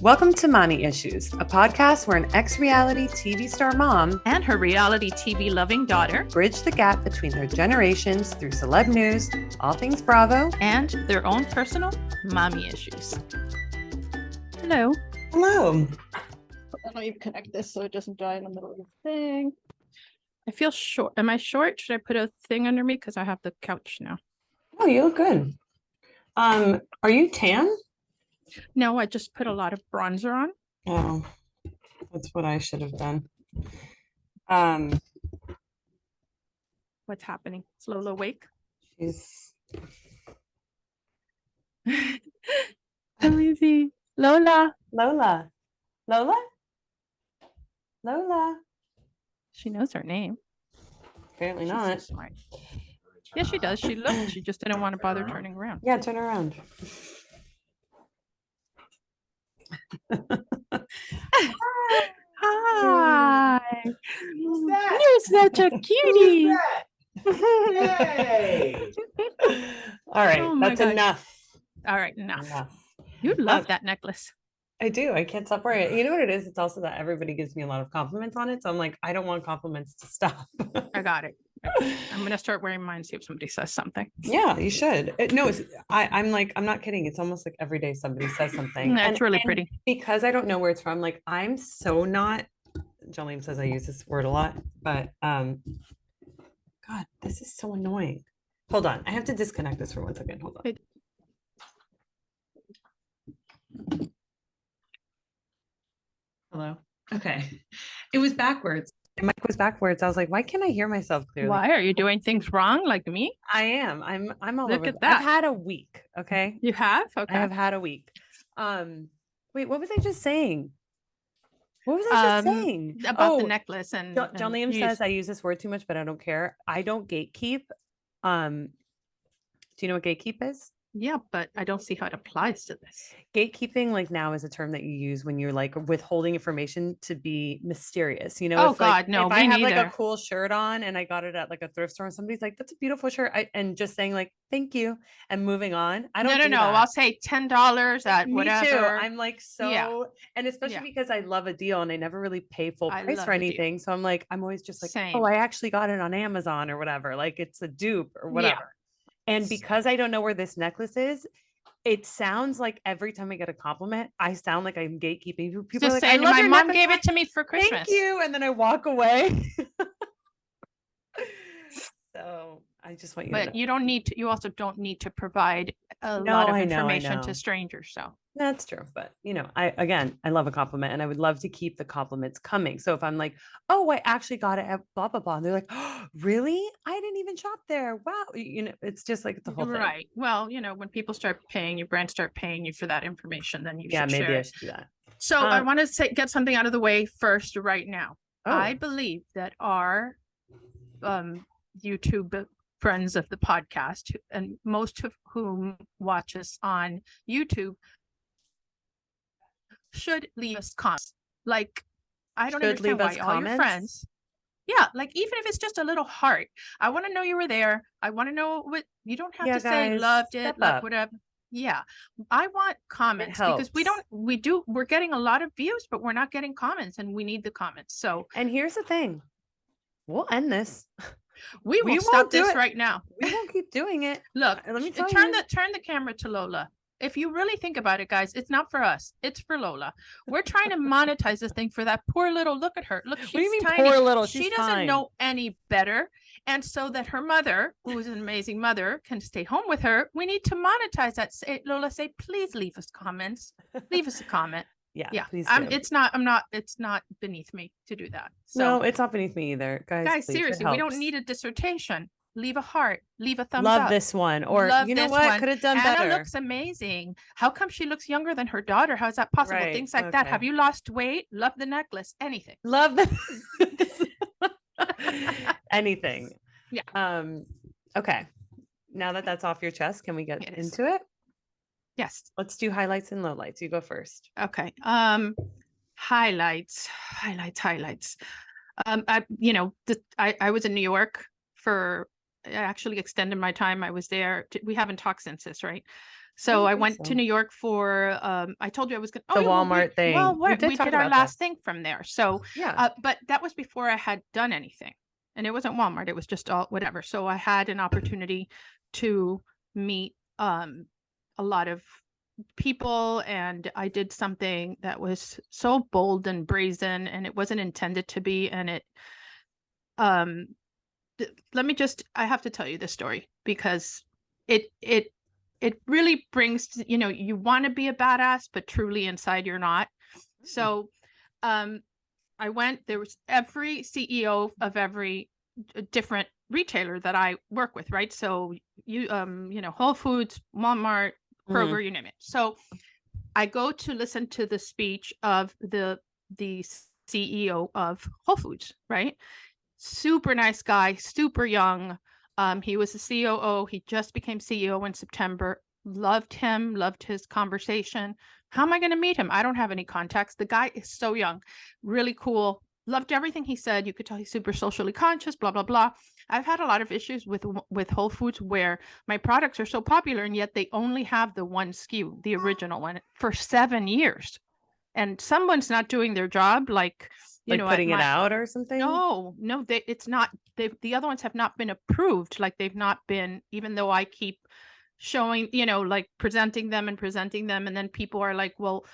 Welcome to Mommy Issues, a podcast where an ex-reality TV star mom and her reality TV loving daughter bridge the gap between their generations through celeb news, all things Bravo, and their own personal mommy issues. Hello. Hello. I don't even connect this so it doesn't die in the middle of the thing. I feel short. Am I short? Should I put a thing under me? Because I have the couch now. Oh, you look good. Are you tan? No, I just put a lot of bronzer on. Oh, that's what I should have done. What's happening? Is Lola awake? She's Let me see. Lola. Lola. She knows her name. Apparently She's not. so smart. Yeah, she does. She looked. She just didn't want to bother turning around. Yeah, turn around. Hi. Who's that? You're such a cutie. Hey! All right, Oh my that's God. enough. All right, enough. You love that necklace. I do. I can't stop wearing it. You know what it is? It's also that everybody gives me a lot of compliments on it. So I'm like, I don't want compliments to stop. I got it. I'm gonna start wearing mine and see if somebody says something. Yeah, you should. I'm like, I'm not kidding. It's almost like every day somebody says something. That's really pretty. Because I don't know where it's from. Like, I'm so not. Jolene says I use this word a lot, but God, this is so annoying. Hold on. I have to disconnect this for 1 second. Hold on. Hello. Okay. It was backwards. The mic was backwards. I was like, why can't I hear myself clearly? Why are you doing things wrong like me? I am. I'm all Look over. at that. I've had a week. Okay. You have? Okay. I have had a week. Wait, what was I just saying? What was I just saying? About the necklace and Jolene says I use this word too much, but I don't care. I don't gatekeep. Do you know what gatekeep is? Yeah, but I don't see how it applies to this. Gatekeeping, like now, is a term that you use when you're like withholding information to be mysterious. You know, Oh God, no, if me I have neither. like a cool shirt on and I got it at like a thrift store and somebody's like, "That's a beautiful shirt," and just saying like, "Thank you," and moving on. I don't. No. That. I'll say $10 at whatever. Me too. I'm like so, Yeah. And especially because I love a deal and I never really pay full price love for a deal. anything. So I'm like, I'm always just like, Same. oh, I actually got it on Amazon or whatever. Like it's a dupe or whatever. Yeah. And because I don't know where this necklace is, it sounds like every time I get a compliment, I sound like I'm gatekeeping. People Just are like, saying, I love my your mom necklace. gave it to me for Christmas. Thank you. And then I walk away. So I just want you to know. But you don't need to, you also don't need to provide a lot of information to strangers. So that's true. But I love a compliment and I would love to keep the compliments coming. So if I'm like, oh, I actually got it at blah, blah, blah. And they're like, oh, really? I didn't even shop there. Wow. It's just like the whole thing. Right. Well, when people start paying you, brands start paying you for that information, then you should maybe share I it. should do that. So I want to get something out of the way first right now. Oh. I believe that our YouTube friends of the podcast, and most of whom watch us on YouTube, should leave us comments. Like, I don't understand why all your friends. Yeah, like even if it's just a little heart. I want to know you were there. I want to know what you don't have to say loved it, like whatever. Yeah. I want comments because we're getting a lot of views, but we're not getting comments and we need the comments. So, and here's the thing. We'll end this. We will stop this right now. We won't keep doing it. Look, let me turn the camera to Lola. If you really think about it, guys, it's not for us. It's for Lola. We're trying to monetize this thing for that poor little. Look at her. Look, she's what do you mean tiny. Poor little? She doesn't know any better. And so that her mother, who is an amazing mother, can stay home with her. We need to monetize that. Lola, say, please leave us comments. Leave us a comment. Yeah. Please do. It's not beneath me to do that. So, no, it's not beneath me either. Guys, seriously, we don't need a dissertation. Leave a heart, leave a thumbs up. Love this one. Or you know what? Could have done Anna better. Looks amazing. How come she looks younger than her daughter? How is that possible? Right. Things like that. Have you lost weight? Love the necklace. Anything. Love the anything. Yeah. Okay. Now that that's off your chest, can we get into it? Yes. Let's do highlights and lowlights. You go first. Okay. Highlights. I was in New York for actually extended my time. I was there. We haven't talked since this, right? So I went to New York for, I told you I was going to, the Walmart thing. we did our last thing from there. So, yeah. But that was before I had done anything. And it wasn't Walmart. It was just all whatever. So I had an opportunity to meet a lot of people, and I did something that was so bold and brazen, and it wasn't intended to be. And it, let me just, I have to tell you this story because it really brings, you know, you want to be a badass, but truly inside you're not. So, I went, there was every CEO of every different retailer that I work with, right? So you know, Whole Foods, Walmart, Kroger, you name it. So I go to listen to the speech of the CEO of Whole Foods, right? Super nice guy, super young. He was the COO. He just became CEO in September. Loved him, loved his conversation. How am I going to meet him? I don't have any contacts. The guy is so young, really cool. Loved everything he said. You could tell he's super socially conscious, blah, blah, blah. I've had a lot of issues with Whole Foods where my products are so popular and yet they only have the one SKU, the original one, for 7 years. And someone's not doing their job, like, you know, putting it out or something. No, it's not. The other ones have not been approved. Like they've not been, even though I keep showing, you know, like presenting them. And then people are like, well,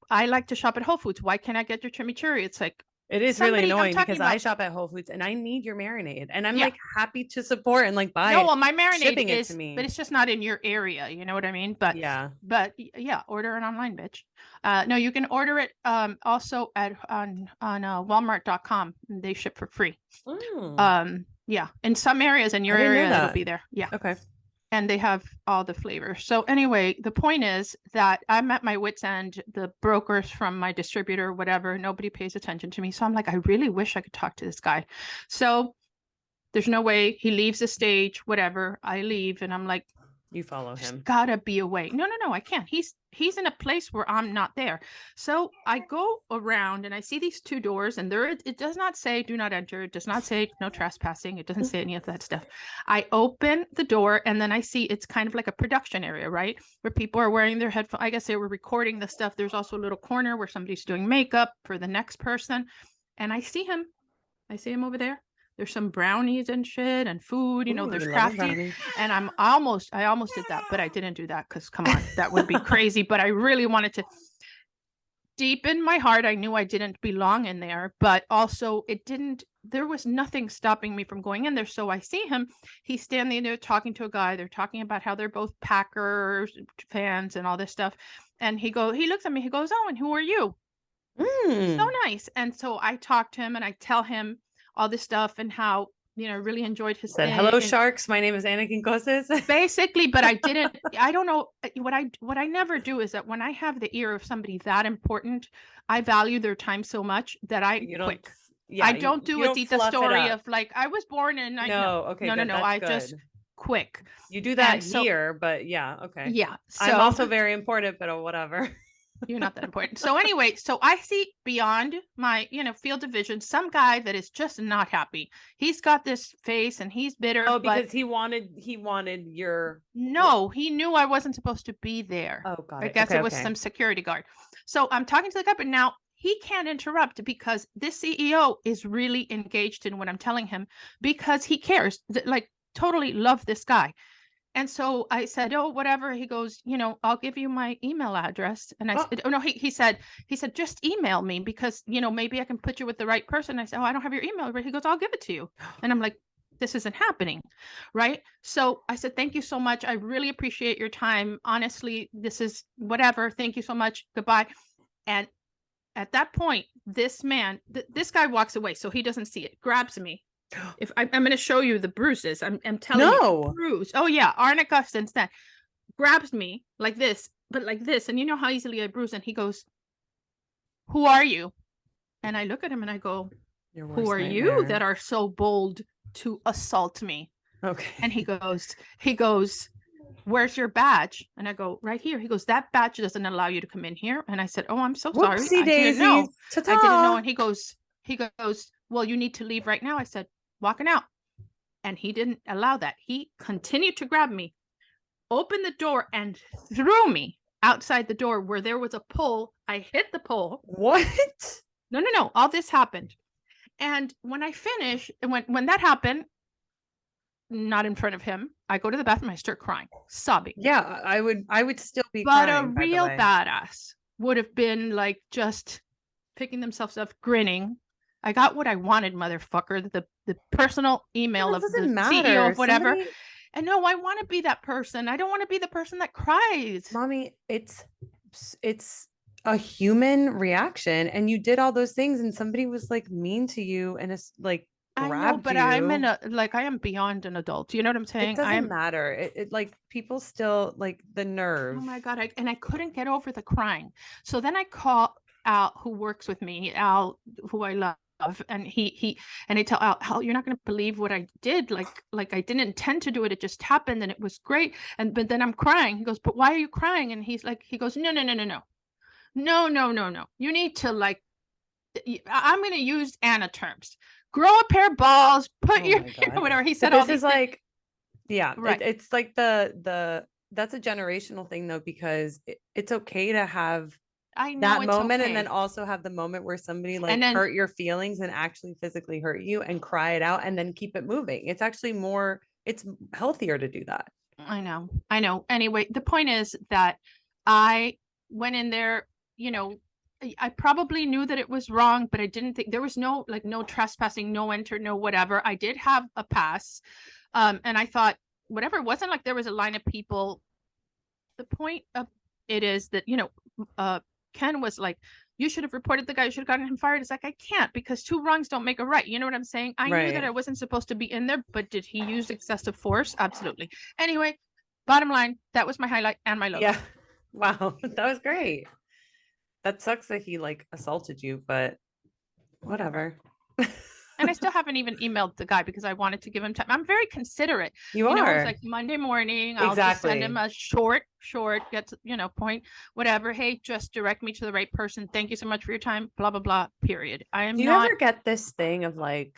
I like to shop at Whole Foods. Why can't I get your chimichurri? It's like, it is really annoying because I shop at Whole Foods and I need your marinade, and I'm like happy to support and like buy it. No, well, my marinade shipping is, it to me. but it's just not in your area. You know what I mean? But yeah, order it online, bitch. No, you can order it also at on Walmart.com. They ship for free. Yeah, in some areas in your area it'll be there. Yeah. Okay. And they have all the flavors. So anyway, the point is that I'm at my wit's end. The brokers from my distributor, whatever, nobody pays attention to me. So I'm like, I really wish I could talk to this guy. So there's no way. He leaves the stage, whatever. I leave and I'm like, you follow him. Gotta be away. No, I can't. He's in a place where I'm not there. So I go around and I see these two doors, and there it does not say do not enter. It does not say no trespassing. It doesn't say any of that stuff. I open the door and then I see it's kind of like a production area, right? Where people are wearing their headphones. I guess they were recording the stuff. There's also a little corner where somebody's doing makeup for the next person. And I see him. I see him over there. There's some brownies and shit and food, you know, there's crafty. And I almost did that, but I didn't do that because come on, that would be crazy. But I really wanted to. Deep in my heart, I knew I didn't belong in there, but also there was nothing stopping me from going in there. So I see him, he's standing there talking to a guy. They're talking about how they're both Packers fans and all this stuff. And he looks at me, he goes, oh, and who are you? So nice. And so I talk to him and I tell him all this stuff and how, you know, really enjoyed his thing. Hello, sharks. My name is Anakin Koses. Basically, but I don't know. What I never do is that when I have the ear of somebody that important, I value their time so much that I quick. Yeah, I don't do a Dita story of like, I was born in. No, I just quick. You do that here, but yeah. Okay. Yeah. So, I'm also very important, but whatever. You're not that important. So anyway, so I see beyond my, you know, field of vision, some guy that is just not happy. He's got this face and he's bitter. Oh, because he wanted your. No, he knew I wasn't supposed to be there. Oh, got it. I guess it was some security guard. So I'm talking to the guy, but now he can't interrupt because this CEO is really engaged in what I'm telling him because he cares. Like totally love this guy. And so I said, oh, whatever. He goes, you know, I'll give you my email address. And I said, oh, no, he said, just email me because, you know, maybe I can put you with the right person. I said, oh, I don't have your email. But he goes, I'll give it to you. And I'm like, this isn't happening. Right. So I said, thank you so much. I really appreciate your time. Honestly, this is whatever. Thank you so much. Goodbye. And at that point, this man, this guy walks away. So he doesn't see it, grabs me. If I'm going to show you the bruises, I'm telling you, bruise. Oh yeah, Arnica since then grabs me like this, but like this, and you know how easily I bruise. And he goes, "Who are you?" And I look at him and I go, "Who are you that are so bold to assault me?" Okay. And he goes, "Where's your badge?" And I go, "Right here." He goes, "That badge doesn't allow you to come in here." And I said, "Oh, I'm so sorry. Whoopsie daisies. I didn't know." And he goes, "Well, you need to leave right now." I said, "Walking out." And he didn't allow that. He continued to grab me, opened the door, and threw me outside the door where there was a pole. I hit the pole. What? No. All this happened. And when I finished, when that happened, not in front of him, I go to the bathroom, I start crying, sobbing. Yeah, I would still be But crying, a by the real way. badass would have been like just picking themselves up, grinning. I got what I wanted, motherfucker. The personal email of the CEO of whatever. And no, I want to be that person. I don't want to be the person that cries. Mommy, it's a human reaction, and you did all those things, and somebody was like mean to you, and it's like I know, grabbed but I'm in you. a like I am beyond an adult. You know what I'm It saying? I doesn't am. matter. It like people still like the Oh nerve. my God. I couldn't get over the crying. So then I call Al, who works with me, Al, who I love. And and I tell Al, you're not going to believe what I did. Like I didn't intend to do it. It just happened and it was great. But then I'm crying. He goes, but why are you crying? And he goes, no. No. You need to like, I'm going to use Anna terms. Grow a pair of balls, put your, whatever. He said but all this these is like, yeah, right. It's like that's a generational thing though, because it's okay to have I know that it's moment okay. and then also have the moment where somebody like hurt your feelings and actually physically hurt you and cry it out and then keep it moving. It's actually it's healthier to do that. I know. Anyway, the point is that I went in there, I probably knew that it was wrong, but I didn't think there was no trespassing, no enter, no whatever. I did have a pass. And I thought, whatever, it wasn't like there was a line of people. The point of it is that, Ken was like, you should have reported the guy, you should have gotten him fired. It's like, I can't, because two wrongs don't make a right. You know what I'm saying? I knew that I wasn't supposed to be in there, but did he use excessive force? Absolutely. Anyway, bottom line, that was my highlight and my logo. Yeah. Wow. That was great. That sucks that he like assaulted you, but whatever. And I still haven't even emailed the guy because I wanted to give him time. I'm very considerate. You are. It's like Monday morning. I'll just send him a short, get to, point, whatever. Hey, just direct me to the right person. Thank you so much for your time. Blah, blah, blah. Period. I am Do you not. ever get this thing of like,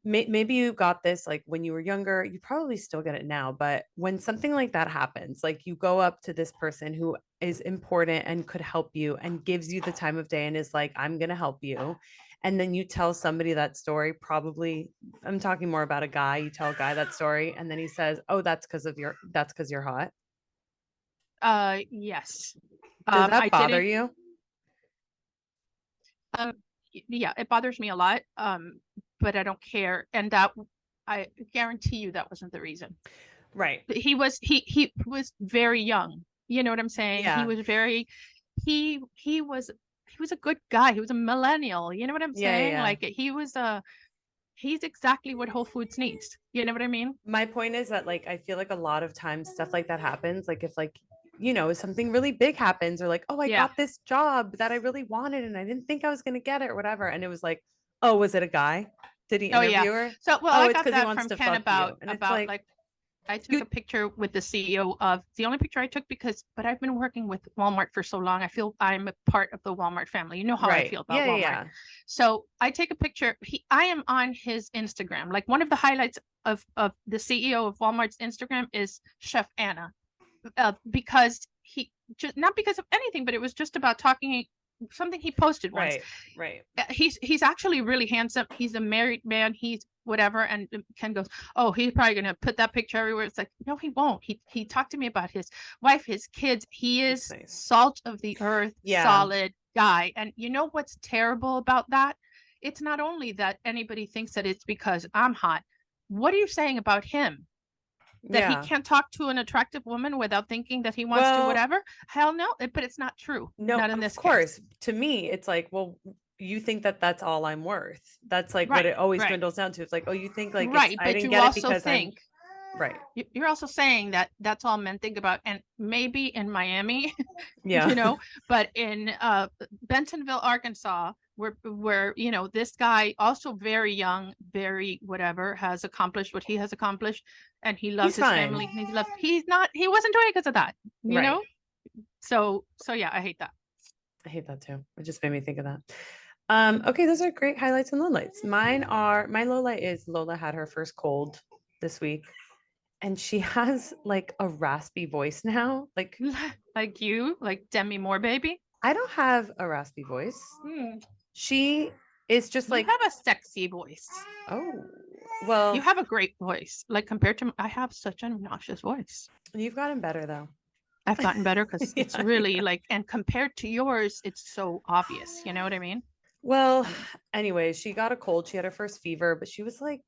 maybe you got this like when you were younger, you probably still get it now, but when something like that happens, like you go up to this person who is important and could help you and gives you the time of day and is like, I'm going to help you. And then you tell somebody that story, probably, I'm talking more about a guy, you tell a guy that story and then he says, oh, that's because you're hot. Yes. Does that bother you? Yeah, it bothers me a lot. But I don't care. And I guarantee you that wasn't the reason. Right. He was very young. You know what I'm saying? Yeah. He was he was a good guy. He was a millennial. You know what I'm saying? Yeah. Like he's exactly what Whole Foods needs. You know what I mean? My point is that like I feel like a lot of times stuff like that happens. Like if like something really big happens or like, oh, I got this job that I really wanted and I didn't think I was going to get it or whatever. And it was like, oh, was it a guy? Did he interview her? So, well, I got that from Ken about like I took a picture with the CEO of the only picture I took but I've been working with Walmart for so long. I feel I'm a part of the Walmart family. You know how I feel about Walmart. Yeah. So I take a picture. I am on his Instagram. Like one of the highlights of the CEO of Walmart's Instagram is Chef Anna. Because he just not because of anything, but it was just about talking something he posted once. Right. He's actually really handsome. He's a married man. He's whatever. And Ken goes, oh, he's probably gonna put that picture everywhere. It's like, no, he won't. He talked to me about his wife, his kids. He is salt of the earth, solid guy. And you know what's terrible about that? It's not only that anybody thinks that it's because I'm hot. What are you saying about him? That he can't talk to an attractive woman without thinking that he wants to whatever? Hell no, but it's not true. No, not in this course. case. To me, it's like, well, you think that that's all I'm worth. That's like what it always dwindles down to. It's like, oh, you think like I didn't get it because I'm right. You're also saying that that's all men think about, and maybe in Miami, but in Bentonville, Arkansas, where this guy also very young, very whatever, has accomplished what he has accomplished, and he loves his family. He wasn't doing it because of that, you know. So yeah, I hate that. I hate that too. It just made me think of that. Okay, those are great highlights and lowlights. My low light is Lola had her first cold this week, and she has like a raspy voice now. Like Like you, like Demi Moore, baby. I don't have a raspy voice. Hmm. She is just You like, have a sexy voice. oh, You well, have a great voice. Like compared to, I have such an obnoxious voice. you've gotten better though. I've gotten better because it's Yeah, really like, and compared to yours, it's so obvious. You know what I mean? well, Um, anyways, she got a cold. She had her first fever, but she was like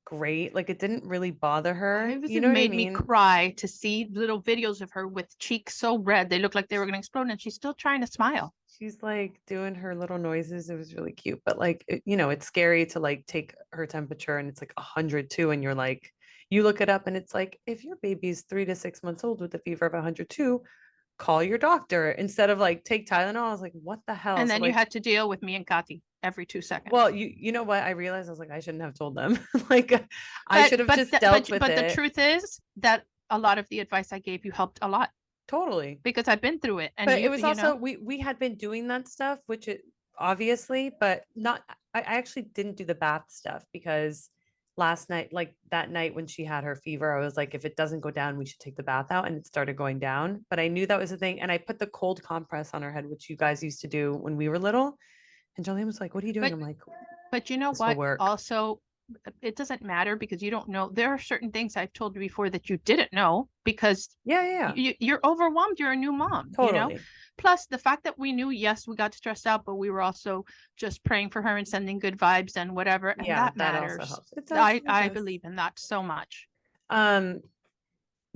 great. Like it didn't really bother her. it was You it know what I made me mean? cry to see little videos of her with cheeks so red they looked like they were going to explode, and she's still trying to smile. She's like doing her little noises. It was really cute, but like, it's scary to like take her temperature and it's like 102. And you're like, you look it up and it's like, if your baby's 3 to 6 months old with a fever of 102, call your doctor instead of like take Tylenol. I was like, what the hell? And So then you like, had to deal with me and Kati every two well, seconds. you know what? I realized I was like, I shouldn't have told them. Like, I But should have but just dealt with but the it. truth is that a lot of the advice I gave you helped a lot Totally. because I've been through it, and But it you was you also know we had been doing that stuff, which it obviously, but not I actually didn't do the bath stuff because last night, like that night when she had her fever, I was like, if it doesn't go down, we should take the bath out. And it started going down. But I knew that was the thing. And I put the cold compress on her head, which you guys used to do when we were little. And Jolene was like, what are you doing? but I'm like, But you know this will what? work. Also, it doesn't matter because you don't know. There are certain things I've told you before that you didn't know because Yeah, yeah, yeah. you're overwhelmed. You're a new mom, you know? Totally. Plus, the fact that we knew, yes, we got stressed out, but we were also just praying for her and sending good vibes and whatever. And Yeah, that that also matters. helps. It does. It I does. believe in that so much. Um,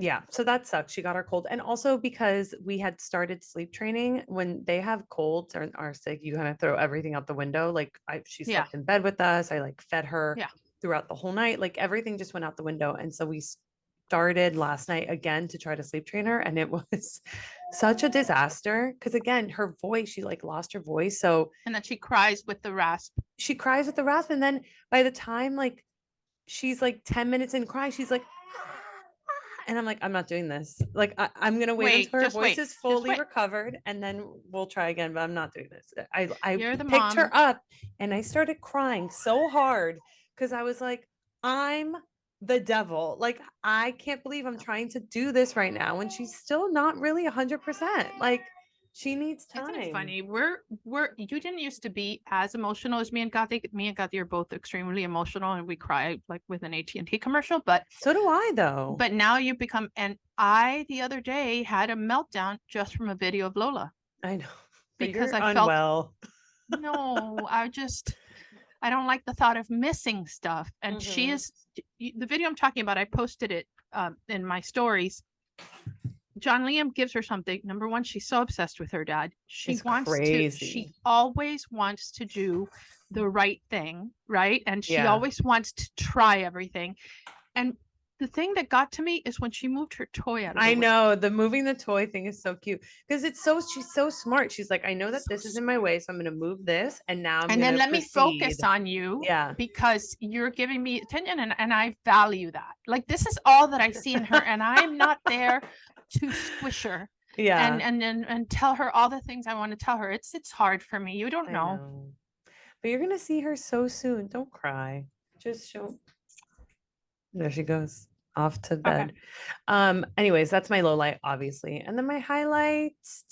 Yeah, so that sucks. She got her cold. And also because we had started sleep training, when they have colds or are sick, you kind of throw everything out the window. Like she Yeah. slept in bed with us. I like fed her Yeah. throughout the whole night. Like everything just went out the window. And so we started last night again to try to sleep train her. And it was such a disaster. Cause again, her voice, she like lost her voice. So And then she cries with the rasp. she cries with the rasp. And then by the time like she's like 10 minutes in crying, she's like, and I'm like, I'm not doing this. Like, I'm gonna wait until Wait, her just voice wait. is Just fully wait. recovered, and then we'll try again. But I'm not doing this. I You're the picked her mom. up, and I started crying so hard because I was like, I'm the devil. Like, I can't believe I'm trying to do this right now, and she's still not really 100%. Like, she needs Isn't it time. funny? We're you didn't used to be as emotional as me and Kathy. Me and Kathy are both extremely emotional, and we cry like with an AT&T commercial. So do I, though. But now you've become. And I the other day had a meltdown just from a video of Lola I know, but because you're I felt unwell. no. I don't like the thought of missing stuff. And she Mhm. is the video I'm talking about. I posted it in my stories. John Liam gives her something. Number one, she's so obsessed with her dad. It's She crazy. always wants to do the right thing, right? And she Yeah. always wants to try everything. And the thing that got to me is when she moved her toy out of the I way. know the moving the toy thing is so cute because she's so smart. She's like, I know that So this is in my smart. way, so I'm going to move this, and now I'm And going then to let me focus proceed. on you Yeah. because you're giving me attention, and I value that. Like this is all that I see in her, and I'm not there to squish her Yeah, and tell her all the things I want to tell her. It's hard for me. You don't I know. know. But you're going to see her so soon. Don't cry. Just show. There she goes off to Okay. bed. Anyways, that's my low light, obviously. And then my highlights.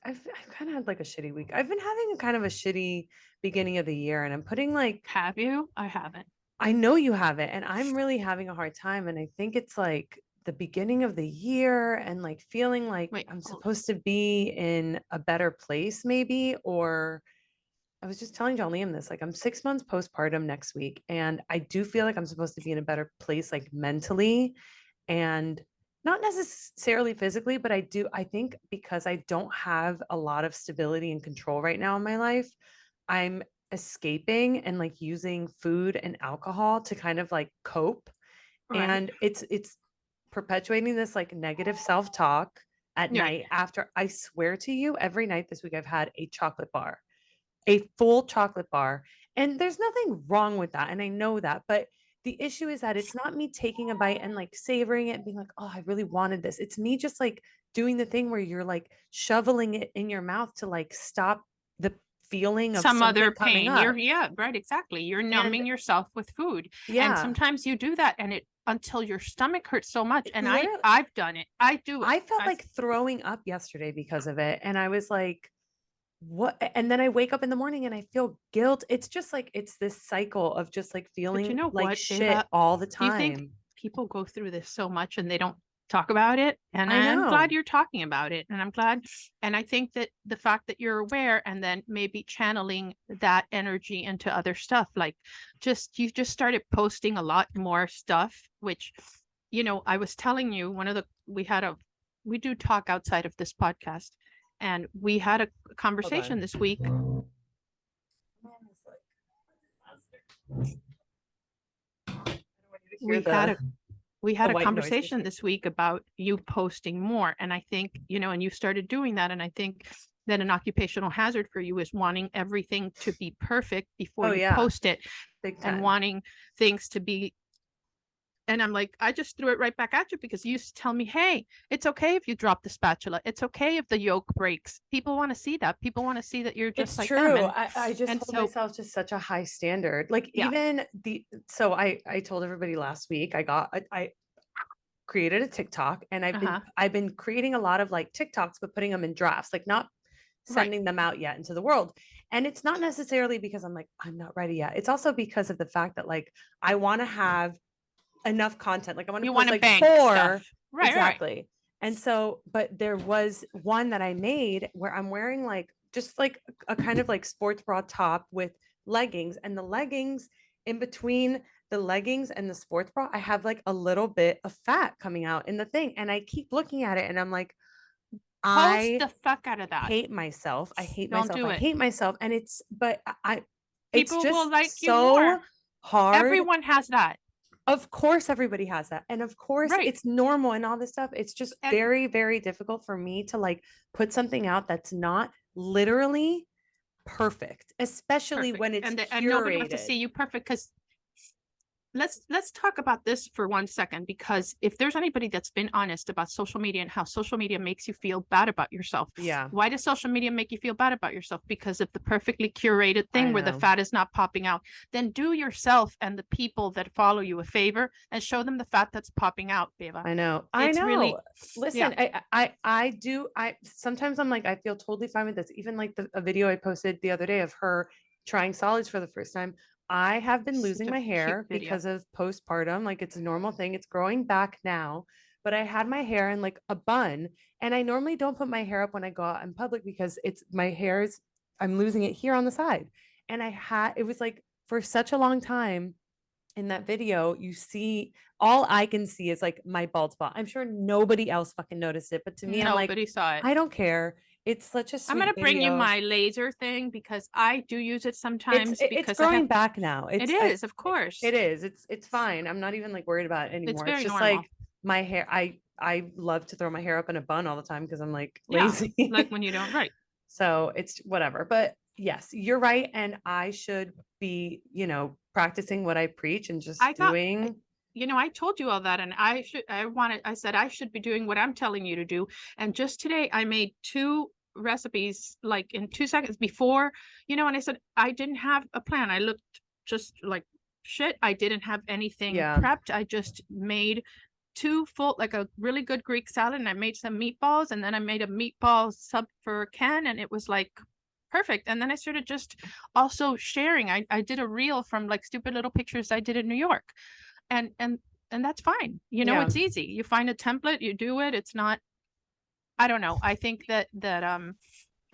I've kind of had like a shitty week. I've been having a kind of a shitty beginning of the year, and I'm putting like Have you? I haven't. I know you have it, and I'm really having a hard time. And I think it's like the beginning of the year and like feeling like Wait. I'm supposed to be in a better place, maybe. Or I was just telling John Liam this, like I'm 6 months postpartum next week, and I do feel like I'm supposed to be in a better place, like mentally and not necessarily physically, but I think because I don't have a lot of stability and control right now in my life, I'm escaping and like using food and alcohol to kind of like cope. Right. And it's perpetuating this like negative self-talk at Right. night after I swear to you, every night this week I've had a chocolate bar, a full chocolate bar. And there's nothing wrong with that. And I know that. But the issue is that it's not me taking a bite and like savoring it and being like, oh, I really wanted this. It's me just like doing the thing where you're like shoveling it in your mouth to like stop the feeling of some something other coming pain. up. Yeah, right, exactly. You're And numbing yourself with food. And yeah, sometimes you do that and it until your stomach hurts so much. And literally, I've done it. I do it. I felt like throwing up yesterday because of it. And I was like, what? And then I wake up in the morning and I feel guilt. It's just like, it's this cycle of just like But you feeling know like what, shit Ava? all the Do you think time. people go through this so much and they don't talk about it? And I I'm glad know. you're talking about it. And I'm glad. And I think that the fact that you're aware and then maybe channeling that energy into other stuff, like you just started posting a lot more stuff, which, I was telling you we do talk outside of this podcast. And we had a Hold conversation on. this week. Hear We the had a white noise conversation machine. this week about you posting more. And I think, and you started doing that. And I think that an occupational hazard for you is wanting everything to be perfect before Oh you yeah, post it big and time. wanting things to be. And I'm like, I just threw it right back at you because you used to tell me, hey, it's okay if you drop the spatula. It's okay if the yolk breaks. People want to see that. People want to see that you're just It's like them. true. And I just and hold so, myself to such a high standard. Like yeah, even so I told everybody last week I created a TikTok and uh-huh. I've been creating a lot of like TikToks, but putting them in drafts, like not Right. sending them out yet into the world. And it's not necessarily because I'm like, I'm not ready yet. It's also because of the fact that like I want to have enough content. Like I want to You want post to like bank four stuff. Right, right. exactly. And so, but there was one that I made where I'm wearing like just like a kind of like sports bra top with leggings, and the leggings in between the leggings and the sports bra, I have like a little bit of fat coming out in the thing. And I keep looking at it and I'm like, Post I the fuck out of that. hate myself. I hate Don't myself. do I it. hate myself. And it's People will just like you so more. hard. Everyone has that. Of course, everybody has that. And of course, Right. it's normal and all this stuff. It's just And very, very difficult for me to like put something out that's not literally perfect, especially perfect. when it's And nobody wants to curated. see you perfect because let's talk about this for 1 second, because if there's anybody that's been honest about social media and how social media makes you feel bad about yourself, Yeah, why does social media make you feel bad about yourself? Because of the perfectly curated I thing where the know. fat is not popping out. Then do yourself and the people that follow you a favor and show them the fat that's popping out, Beva. I know. I It's know. really, yeah. Listen, I do. I sometimes I'm like, I feel totally fine with this. Even like a video I posted the other day of her trying solids for the first time. I have been Such losing a my cute hair video. because of postpartum. Like it's a normal thing. It's growing back now. But I had my hair in like a bun. And I normally don't put my hair up when I go out in public because it's my hair's, I'm losing it here on the side. And it was like for such a long time in that video, you see all I can see is like my bald spot. I'm sure nobody else fucking noticed it, but to me, I'm like, Nobody saw it. I don't care. It's such a I'm sweet gonna bring you video. my laser thing because I do use it sometimes It's because I have. growing back now. It is, of course. It is. It's fine. I'm not even like worried about it It's anymore. It's very just normal. like my hair. I love to throw my hair up in a bun all the time because I'm like Yeah, lazy. like when you don't right. So it's whatever. But yes, you're right. And I should be, practicing what I preach and just I got, doing. I told you all that, and I said I should be doing what I'm telling you to do. And just today, I made 2 recipes like in 2 seconds before, and I said I didn't have a plan. I looked just like shit. I didn't have anything Yeah. prepped. I just made like a really good Greek salad, and I made some meatballs, and then I made a meatball sub for Ken, and it was like perfect. And then I started just also sharing. I did a reel from like stupid little pictures I did in New York, and that's fine. Yeah. It's easy. You find a template, you do it. It's not. I don't know. I think that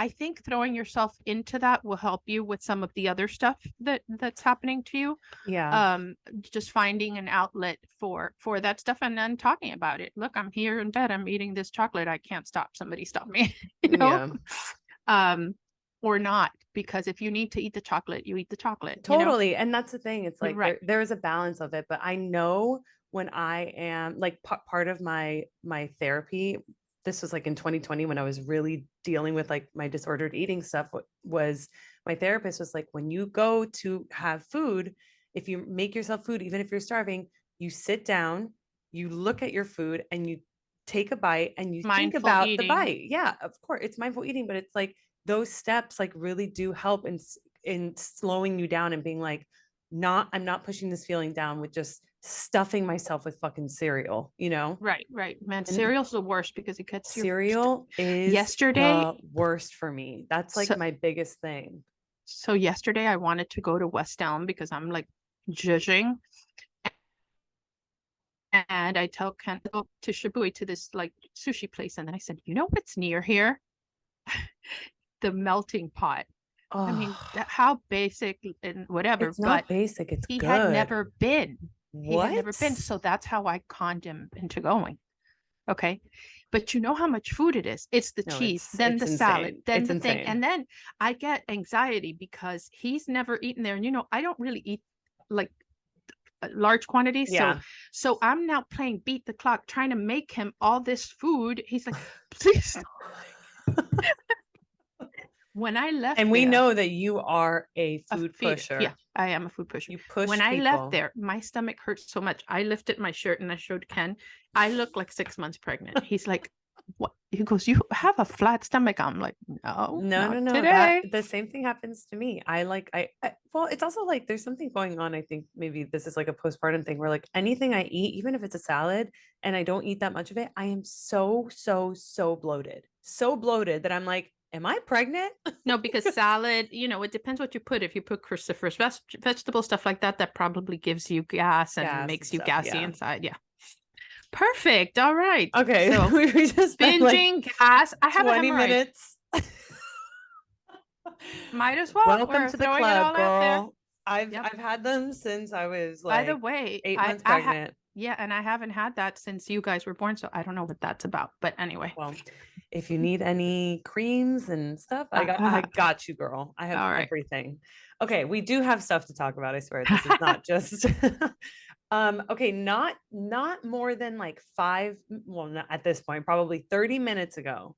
I think throwing yourself into that will help you with some of the other stuff that's happening to you. Yeah. Just finding an outlet for that stuff and then talking about it. Look, I'm here in bed, I'm eating this chocolate, I can't stop, somebody stop me. you know Yeah. um or not, because if you need to eat the chocolate, you eat the chocolate. Totally. And that's the thing. It's like Right. there is a balance of it, but I know when I am like part of my therapy, this was like in 2020 when I was really dealing with like my disordered eating stuff, was my therapist was like, when you go to have food, if you make yourself food, even if you're starving, you sit down, you look at your food and you take a bite and you think Mindful about the eating. bite. Yeah, of course it's mindful eating, but it's like those steps like really do help in slowing you down and being like, I'm not pushing this feeling down with just stuffing myself with fucking cereal, you know? Right, right. Man, And cereal's the worst because it gets your cereal is yesterday. the worst for me. That's like So, my biggest thing. so yesterday I wanted to go to West Elm because I'm like judging. And I tell Ken to go to Shibui to this like sushi place. And then I said, you know what's near here? The melting pot. I mean, Oh, how basic and whatever, it's but not basic. It's he had good. never been. He had never been. What? So that's how I conned him into going. Okay. But you know how much food it is. It's the No, cheese, then it's the salad, insane. then It's the thing. insane. And then I get anxiety because he's never eaten there. And you know, I don't really eat like large quantities. So Yeah. I'm now playing beat the clock, trying to make him all this food. He's like, please. When I left And we there, know that you are a a food feeder. Yeah, pusher. I am a food pusher. You When push I left people. there, my stomach hurt so much. I lifted my shirt and I showed Ken. I look like 6 months pregnant. He's like, what? He goes, you have a flat stomach. I'm like, no, No, no, not no. That today. the same thing happens to me. I well, it's also like there's something going on. I think maybe this is like a postpartum thing where like anything I eat, even if it's a salad and I don't eat that much of it, I am so bloated. So bloated that I'm like, am I pregnant? No, because salad, you know, it depends what you put. If you put cruciferous vegetable stuff like that, that probably gives you gas and Gas and makes you stuff. gassy Yeah. inside. Yeah. Perfect. All right. Okay. So We just spent like binging gas. I have a 20 hemorrhoid. minutes. Might as well. Welcome We're to the throwing it club, all out there. girl. I've Yep. I've had them since I was By the like way, 8 months pregnant. yeah, and I haven't had that since you guys were born, so I don't know what that's about. But anyway, Well, if you need any creams and stuff, I I have. got you, girl. I have All right. everything. Okay, we do have stuff to talk about. I swear this is not just okay, not more than like well, not at this point, probably 30 minutes ago.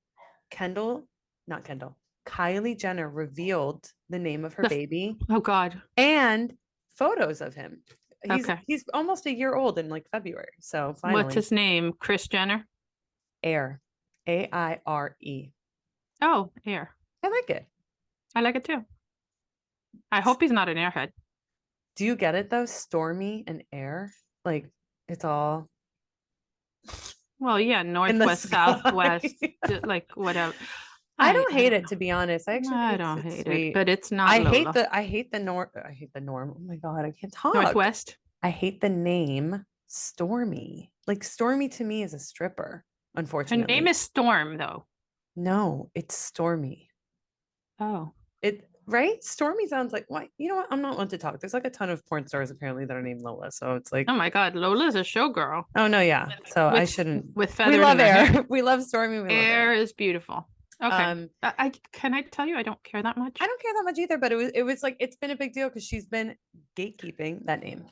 Not Kendall, Kylie Jenner revealed the name of her The, baby oh God. and photos of him. Okay. He's almost a year old in like February. So What's finally, his name? Kris Jenner. Air, Aire. Oh, Air. I like it. I like it too. I hope he's not an airhead. Do you get it though? Stormy and air, like it's all Well, yeah, in the northwest, sky. southwest, like whatever. I don't I hate don't it know. to be honest. I actually I think don't it's hate it, sweet. but it's not Lola. I hate the norm. I hate the norm. Oh my god, I can't talk. Northwest. I hate the name Stormy. Like Stormy to me is a stripper, Her name unfortunately. is Storm, though. No, it's Stormy. Oh. It right? Stormy sounds like what? You know what? I'm not one to talk. There's like a ton of porn stars apparently that are named Lola. So it's like, Oh my God, Lola's a showgirl oh no, yeah. So I with shouldn't. with We feathers in love her hair. air. We love Stormy. We love Air air. is beautiful. Okay. Um, I can I tell you I don't care that I much. don't care that much either, but it was like it's been a big deal because she's been gatekeeping that name.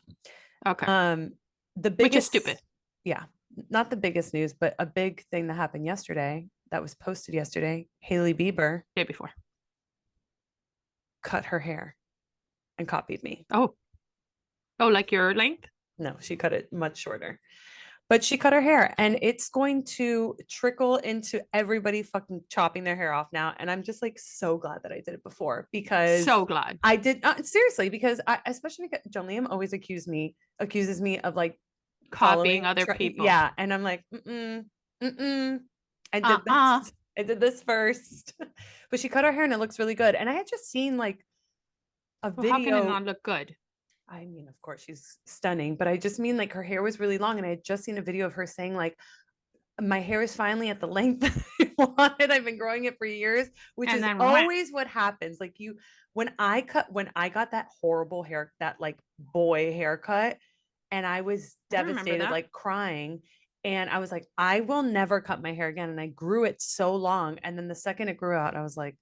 Okay. Um, the Which is biggest, stupid. yeah, not the biggest news, but a big thing that happened yesterday that was posted yesterday. Hailey Bieber Day before. cut her hair and copied me. Oh. Oh, like your length? No, she cut it much shorter. But she cut her hair and it's going to trickle into everybody fucking chopping their hair off now. And I'm just like so glad that I did it before because So glad. I did not seriously because especially because John Liam always accuses me of like Copying following other people. yeah. And I'm like, mm-mm. I did Uh-uh. this. I did this first. But she cut her hair and it looks really good. And I had just seen like a Well, how can it video. not look good? I mean, of course, she's stunning, but I just mean like her hair was really long, and I had just seen a video of her saying like, "My hair is finally at the length that I wanted. I've been growing it for years," which And is then always what happens. Like when I got that horrible hair, that like boy haircut, and I was I don't remember devastated, that. like crying. And I was like, I will never cut my hair again. And I grew it so long. And then the second it grew out, I was like,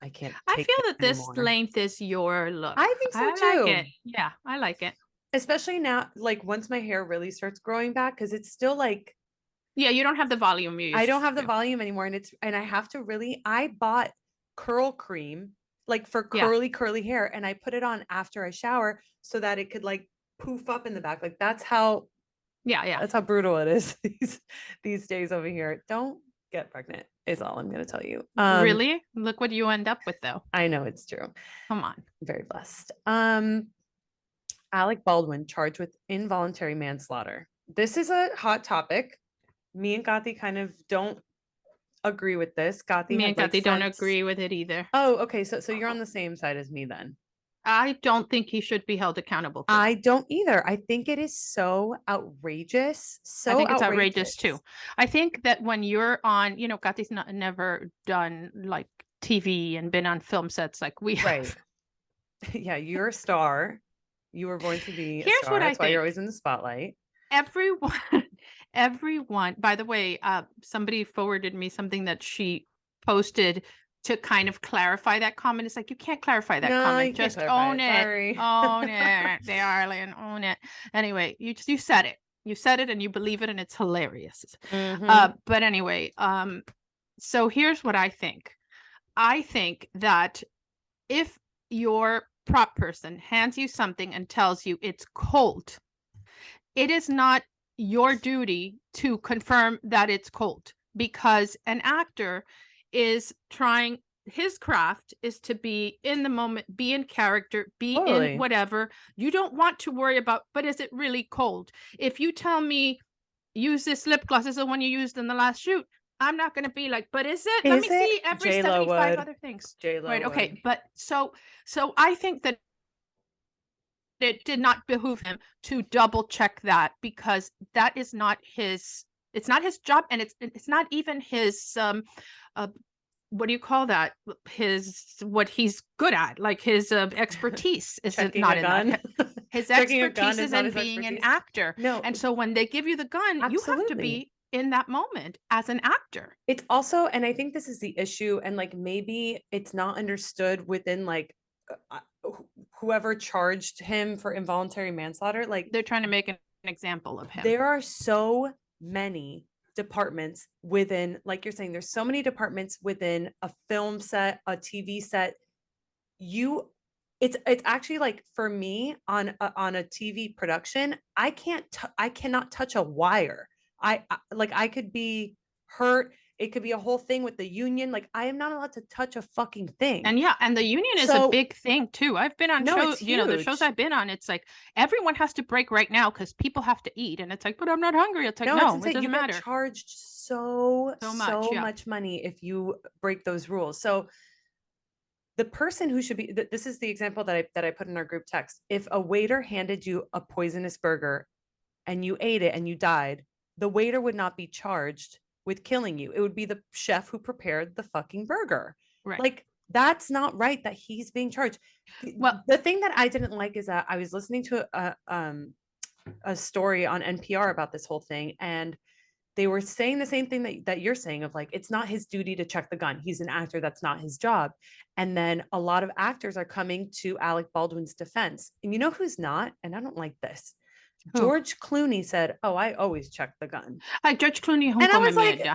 I can't I take feel this that this anymore. length is your look. I think so I like too. it. Yeah, I like it. Especially now, like once my hair really starts growing back, because it's still like Yeah, you don't have the volume you I don't used have the to. volume anymore. And I have to really, I bought curl cream like for Yeah. curly hair, and I put it on after I shower so that it could like poof up in the back. Like Yeah, yeah. that's how brutal it is these days over here. Don't get pregnant. is all I'm going to tell you. Really? Look what you end up with, though. I know it's true. Come on. Very blessed. Alec Baldwin charged with involuntary manslaughter. This is a hot topic. Me and Gati kind of don't agree with this. Gati Me had and like Kathy don't sent. agree with it either. Oh, okay. So you're on the same side as me then. I don't think he should be held accountable for I that. don't either. I think it is so outrageous. I So think it's outrageous outrageous. too. I think that when you're on, you know, Kathy's never done like TV and been on film sets like we have. Right. Yeah, you're a star. You were born to be a Here's star. what I That's why think. you're always in the spotlight. Everyone, by the way, somebody forwarded me something that she posted to kind of clarify that comment. It's like, you can't clarify that No, comment. you can't Just clarify own it. it. Sorry. Own it, darling. Own it. Anyway, you said it. You said it and you believe it, and it's hilarious. But anyway, so here's what I think. I think that if your prop person hands you something and tells you it's cold, it is not your duty to confirm that it's cold, because an actor is trying, his craft is to be in the moment, be in character, be in whatever. You don't want to worry about, but is it really cold? If you tell me use this lip gloss, this is the one you used in the last shoot, I'm not going to be like, but is it? Let me see every J-Lo 75 would. other things. J-Lo Right. Okay. would. But so I think that it did not behoove him to double check that, because that is not his, it's not his job, and it's not even his what do you call that, his, what he's good at, like his expertise is not in that. His expertise is in being an actor. No. And so when they give you the gun, you have to be in that moment as an actor. It's also, and I think this is the issue, and like maybe it's not understood within like whoever charged him for involuntary manslaughter. Like, they're trying to make an example of him. There are so many departments within, like you're saying, there's so many departments within a film set, a TV set. It's actually like, for me on a TV production, I cannot touch a wire. I could be hurt. It could be a whole thing with the union. Like, I am not allowed to touch a fucking thing. And yeah, and the union is a big thing too. I've been on shows, you know, the shows I've been on, it's like everyone has to break right now because people have to eat. And it's like, but I'm not hungry. It's like, no, it doesn't matter. Get charged so much money if you break those rules. So the person who should be, this is the example that I put in our group text. If a waiter handed you a poisonous burger and you ate it and you died, the waiter would not be charged with killing you. It would be the chef who prepared the fucking burger. Right. Like, that's not right that he's being charged. Well, the thing that I didn't like is that I was listening to a story on NPR about this whole thing, and they were saying the same thing that you're saying, of like, it's not his duty to check the gun. He's an actor. That's not his job. And then a lot of actors are coming to Alec Baldwin's defense. And you know who's not? And I don't like this. George Clooney said, "Oh, I always check the gun." George Clooney, and I was like,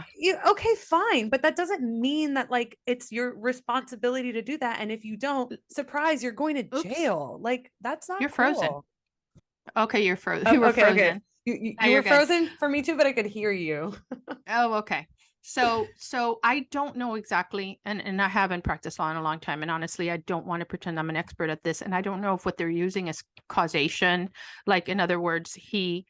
okay, fine, but that doesn't mean that like it's your responsibility to do that. And if you don't, surprise, you're going to jail. Like, that's not. You're cool. frozen. Okay, you're frozen. You were frozen. Okay. You were frozen for me too, but I could hear you. Oh, okay. So I don't know exactly, and I haven't practiced law in a long time, and honestly, I don't want to pretend I'm an expert at this, and I don't know if what they're using is causation. Like, in other words, he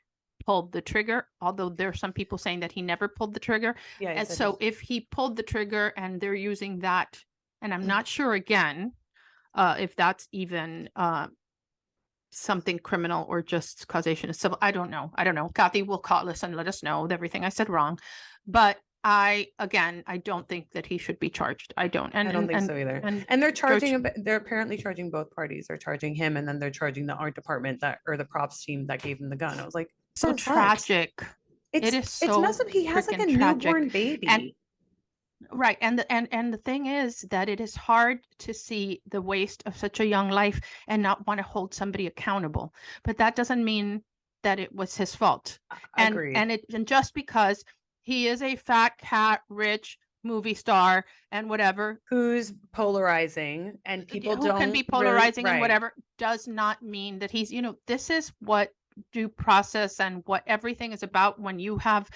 pulled the trigger, although there are some people saying that he never pulled the trigger. Yeah, and so if he pulled the trigger and they're using that, and I'm not sure again if that's even something criminal or just causation is civil. I don't know. Kathy will call us and let us know everything I said wrong, but I don't think that he should be charged. I don't think so either. And they're charging they're apparently charging both parties. They're charging him, and then they're charging the art department or the props team that gave him the gun. I was like, so tragic. It is so it's messed up. He has like a newborn baby. Right. And the thing is that it is hard to see the waste of such a young life and not want to hold somebody accountable. But that doesn't mean that it was his fault. Agreed. And just because he is a fat cat, rich movie star and whatever, who's polarizing, and people can be polarizing and whatever, does not mean that he's, this is what due process and what everything is about when you have,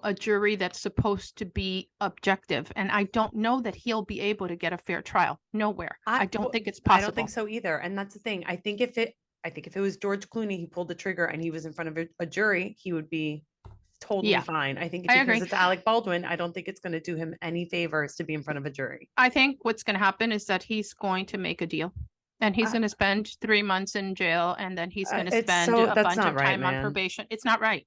a jury that's supposed to be objective. And I don't know that he'll be able to get a fair trial. Nowhere. I don't think it's I don't think possible. so either. And that's the thing. I think if it was George Clooney, he pulled the trigger and he was in front of a jury, he would be totally Yeah, fine. I think I because agree. it's Alec Baldwin, I don't think it's going to do him any favors to be in front of a jury. I think what's going to happen is that he's going to make a deal. And he's going to spend 3 months in jail, and then he's going to spend a that's bunch not of right, time on man. probation. It's not right.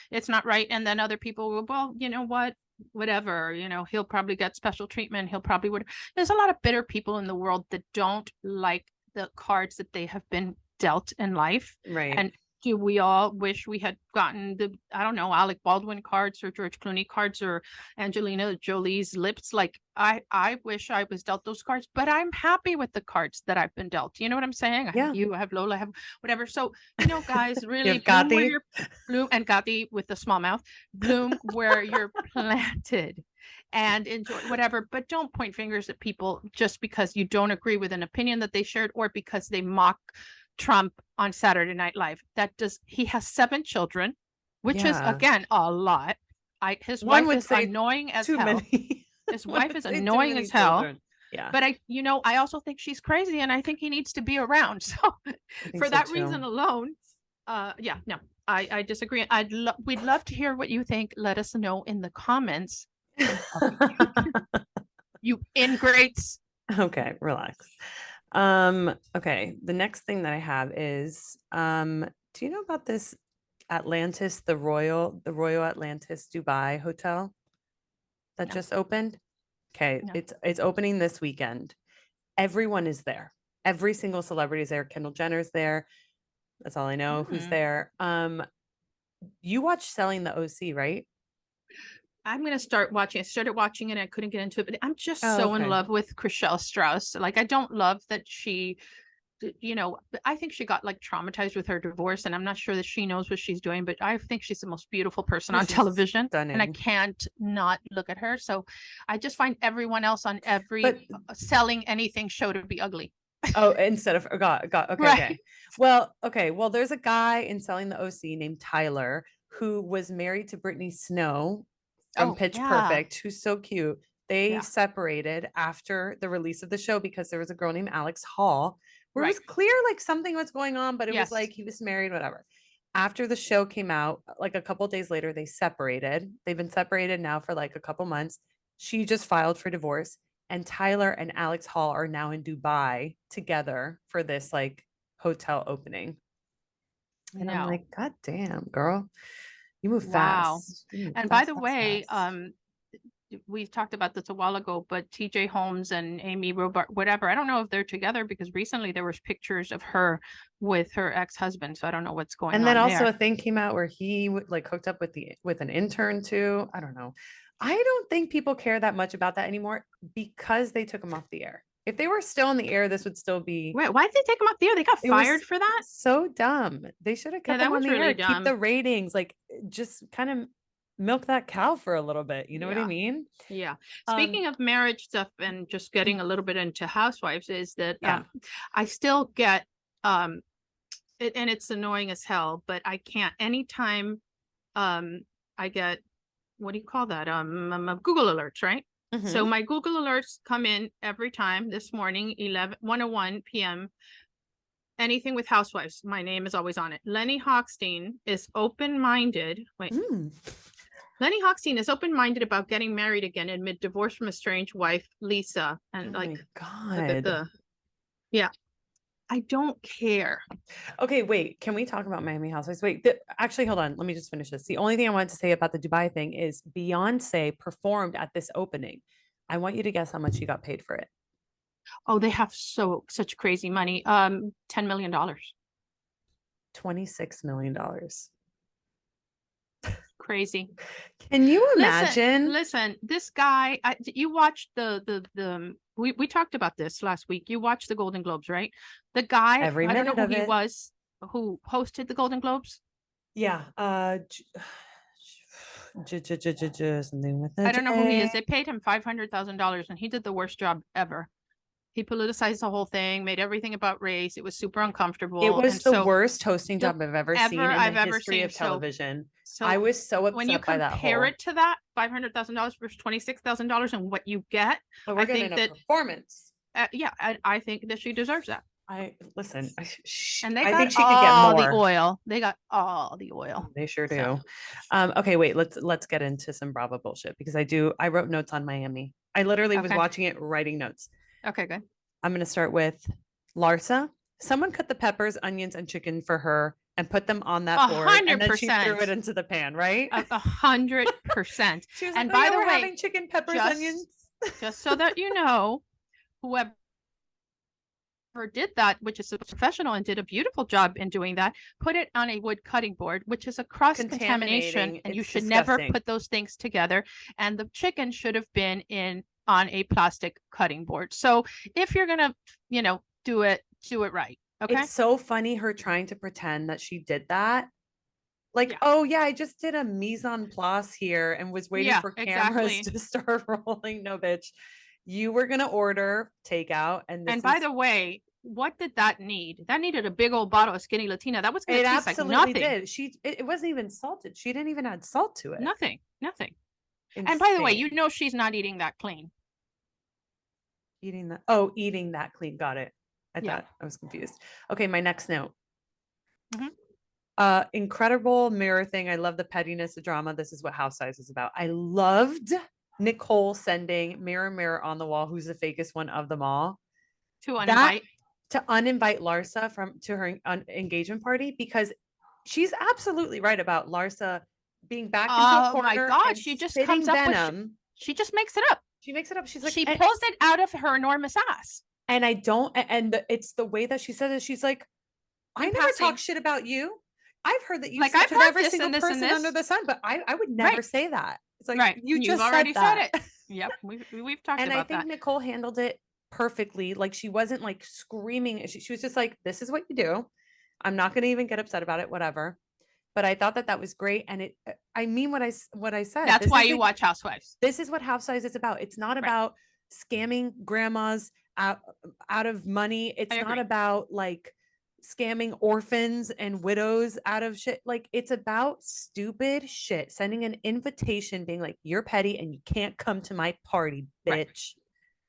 It's not right. And then other people will, well, you know what? Whatever, he'll probably get special treatment. He'll probably would. There's a lot of bitter people in the world that don't like the cards that they have been dealt in life. Right. And do we all wish we had gotten I don't know, Alec Baldwin cards or George Clooney cards or Angelina Jolie's lips? Like, I wish I was dealt those cards, but I'm happy with the cards that I've been dealt. You know what I'm saying? Yeah. I have Lola, I have whatever. So, guys, really bloom and Kathy with the small mouth, bloom where you're planted and enjoy whatever, but don't point fingers at people just because you don't agree with an opinion that they shared or because they mock Trump on Saturday Night Live. He has 7 children, which is again a lot. His wife is annoying as hell. His wife is annoying as hell. Yeah. But I also think she's crazy and I think he needs to be around. So for that reason alone, I disagree. We'd love to hear what you think. Let us know in the comments. You ingrates. Okay, relax. Okay, the next thing that I have is do you know about this Atlantis, the Royal Atlantis Dubai hotel that just opened? Okay, No. it's opening this weekend. Everyone is there. Every single celebrity is there. Kendall Jenner's there. That's all I know who's there. You watched Selling the OC, right? I'm going to start watching. I started watching it. I couldn't get into it, but I'm just so in love with Chriselle Strauss. Like, I don't love that she, I think she got like traumatized with her divorce, and I'm not sure that she knows what she's doing, but I think she's the most beautiful person on television. Stunning. And I can't not look at her. So I just find everyone else on every selling anything show to be ugly. Oh, instead of okay, right. Okay. Well, there's a guy in Selling the OC named Tyler who was married to Brittany Snow from Pitch Perfect, who's so cute. They separated after the release of the show because there was a girl named Alex Hall where it was clear like something was going on, but it was like he was married, whatever. After the show came out, like a couple days later, they separated. They've been separated now for like a couple months. She just filed for divorce. And Tyler and Alex Hall are now in Dubai together for this like hotel opening. And I'm like, God damn, girl, you move fast. And by the way, we've talked about this a while ago, but TJ Holmes and Amy Robart, whatever, I don't know if they're together because recently there was pictures of her with her ex-husband. So I don't know what's going on. And then also a thing came out where he like hooked up with an intern too. I don't know. I don't think people care that much about that anymore because they took him off the air. If they were still in the air, this would still be. Wait, why did they take him off the air? They got fired for that? So dumb. They should have kept him on the air. Keep the ratings. Like, just kind of milk that cow for a little bit. You know what I mean? Yeah. Speaking of marriage stuff and just getting a little bit into Housewives, is that I still get and it's annoying as hell, but I can't anytime I get, what do you call that? Google alerts, right? So my Google alerts come in every time. This morning, 1:01 p.m. Anything with Housewives, my name is always on it. Lenny Hochstein is open-minded. Lenny Hochstein is open-minded about getting married again amid divorce from a strange wife, Lisa. And my God. I don't care. Okay, wait. Can we talk about Miami Housewives? Wait, actually, hold on. Let me just finish this. The only thing I wanted to say about the Dubai thing is Beyonce performed at this opening. I want you to guess how much she got paid for it. Oh, they have such crazy money. $10 million. $26 million. Crazy. Can you imagine? Listen, this guy, you watched we talked about this last week. You watched the Golden Globes, right? The guy, I don't know who he was, who hosted the Golden Globes. Yeah. Something with it. I don't know who he is. They paid him $500,000 and he did the worst job ever. He politicized the whole thing, made everything about race. It was super It uncomfortable. was And the so worst hosting the job I've ever seen ever in the I've ever history seen. of So television. I so was so when you upset by that compare whole. it to that $500,000 versus $26,000 and what you get, But we're I getting think a that performance. yeah, I think that she deserves that. Listen. And they I got think she could get all the more. oil. They got all the oil. They sure do. So. Okay, wait. Let's get into some Bravo bullshit because I wrote notes on Miami. I literally was watching it, writing notes. Okay, good. I'm going to start with Larsa. Someone cut the peppers, onions, and chicken for her and put them on that board, and then she threw it into the pan, right? 100%. She was like, and "Oh by yeah, the we're way, having chicken, peppers, onions." just so that you know, whoever did that, which is a professional and did a beautiful job in doing that, put it on a wood cutting board, which is a cross contamination, and you should never put those things together. And the chicken should have been on a plastic cutting board. So if you're gonna, do it right. Okay. It's so funny her trying to pretend that she did that. Like, oh yeah, I just did a mise en place here and was waiting for cameras to start rolling. No, bitch. You were gonna order takeout, and by the way, what did that need? That needed a big old bottle of Skinny Latina. That was gonna taste like nothing. Did. It wasn't even salted. She didn't even add salt to it. Nothing. Insane. And by the way, she's not eating that clean. Eating that clean. Got it. I thought I was confused. Okay, my next note. Incredible mirror thing. I love the pettiness, the drama. This is what Housewives is about. I loved Nicole sending mirror, mirror on the wall, who's the fakest one of them all, to uninvite Larsa to her engagement party, because she's absolutely right about Larsa being backed into a corner. Oh my God, she just comes up with she just makes it up. She makes it up. She's like, she pulls it out of her enormous ass. And it's the way that she says it. She's like, I never talk shit about you. I've heard that you slept with every single person under the sun, but I would never say that. It's like, you just already said it. Yep, we've talked about that. And I think Nicole handled it perfectly. Like, she wasn't like screaming. She was just like, this is what you do. I'm not going to even get upset about it, whatever. But I thought that was great. And I mean what I said. That's why you watch Housewives. This is what Housewives is about. It's not about scamming grandmas out of money. It's not about like scamming orphans and widows out of shit. Like, it's about stupid shit. Sending an invitation, being like, you're petty and you can't come to my party, bitch.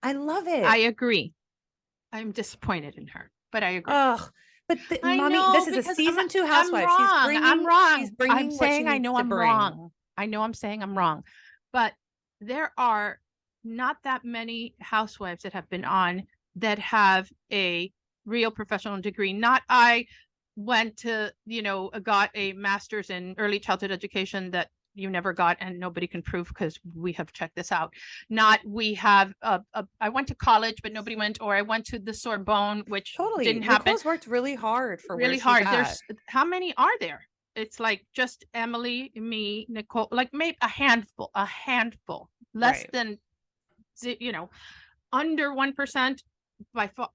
I love it. I agree. I'm disappointed in her, but I agree. Ugh. But mommy, this is a season 2 Housewife. I'm wrong. She's bringing I'm saying I know I'm wrong. I know I'm saying I'm wrong, but there are not that many housewives that have been on that have a real professional degree. Not I went to, got a master's in early childhood education that you never got and nobody can prove because we have checked this out. Not we have I went to college but nobody went, or I went to the Sorbonne, which didn't happen. Nicole's worked really hard for really hard. There's how many are there? It's like just Emily, me, Nicole, like maybe a handful, less than, under 1% by far.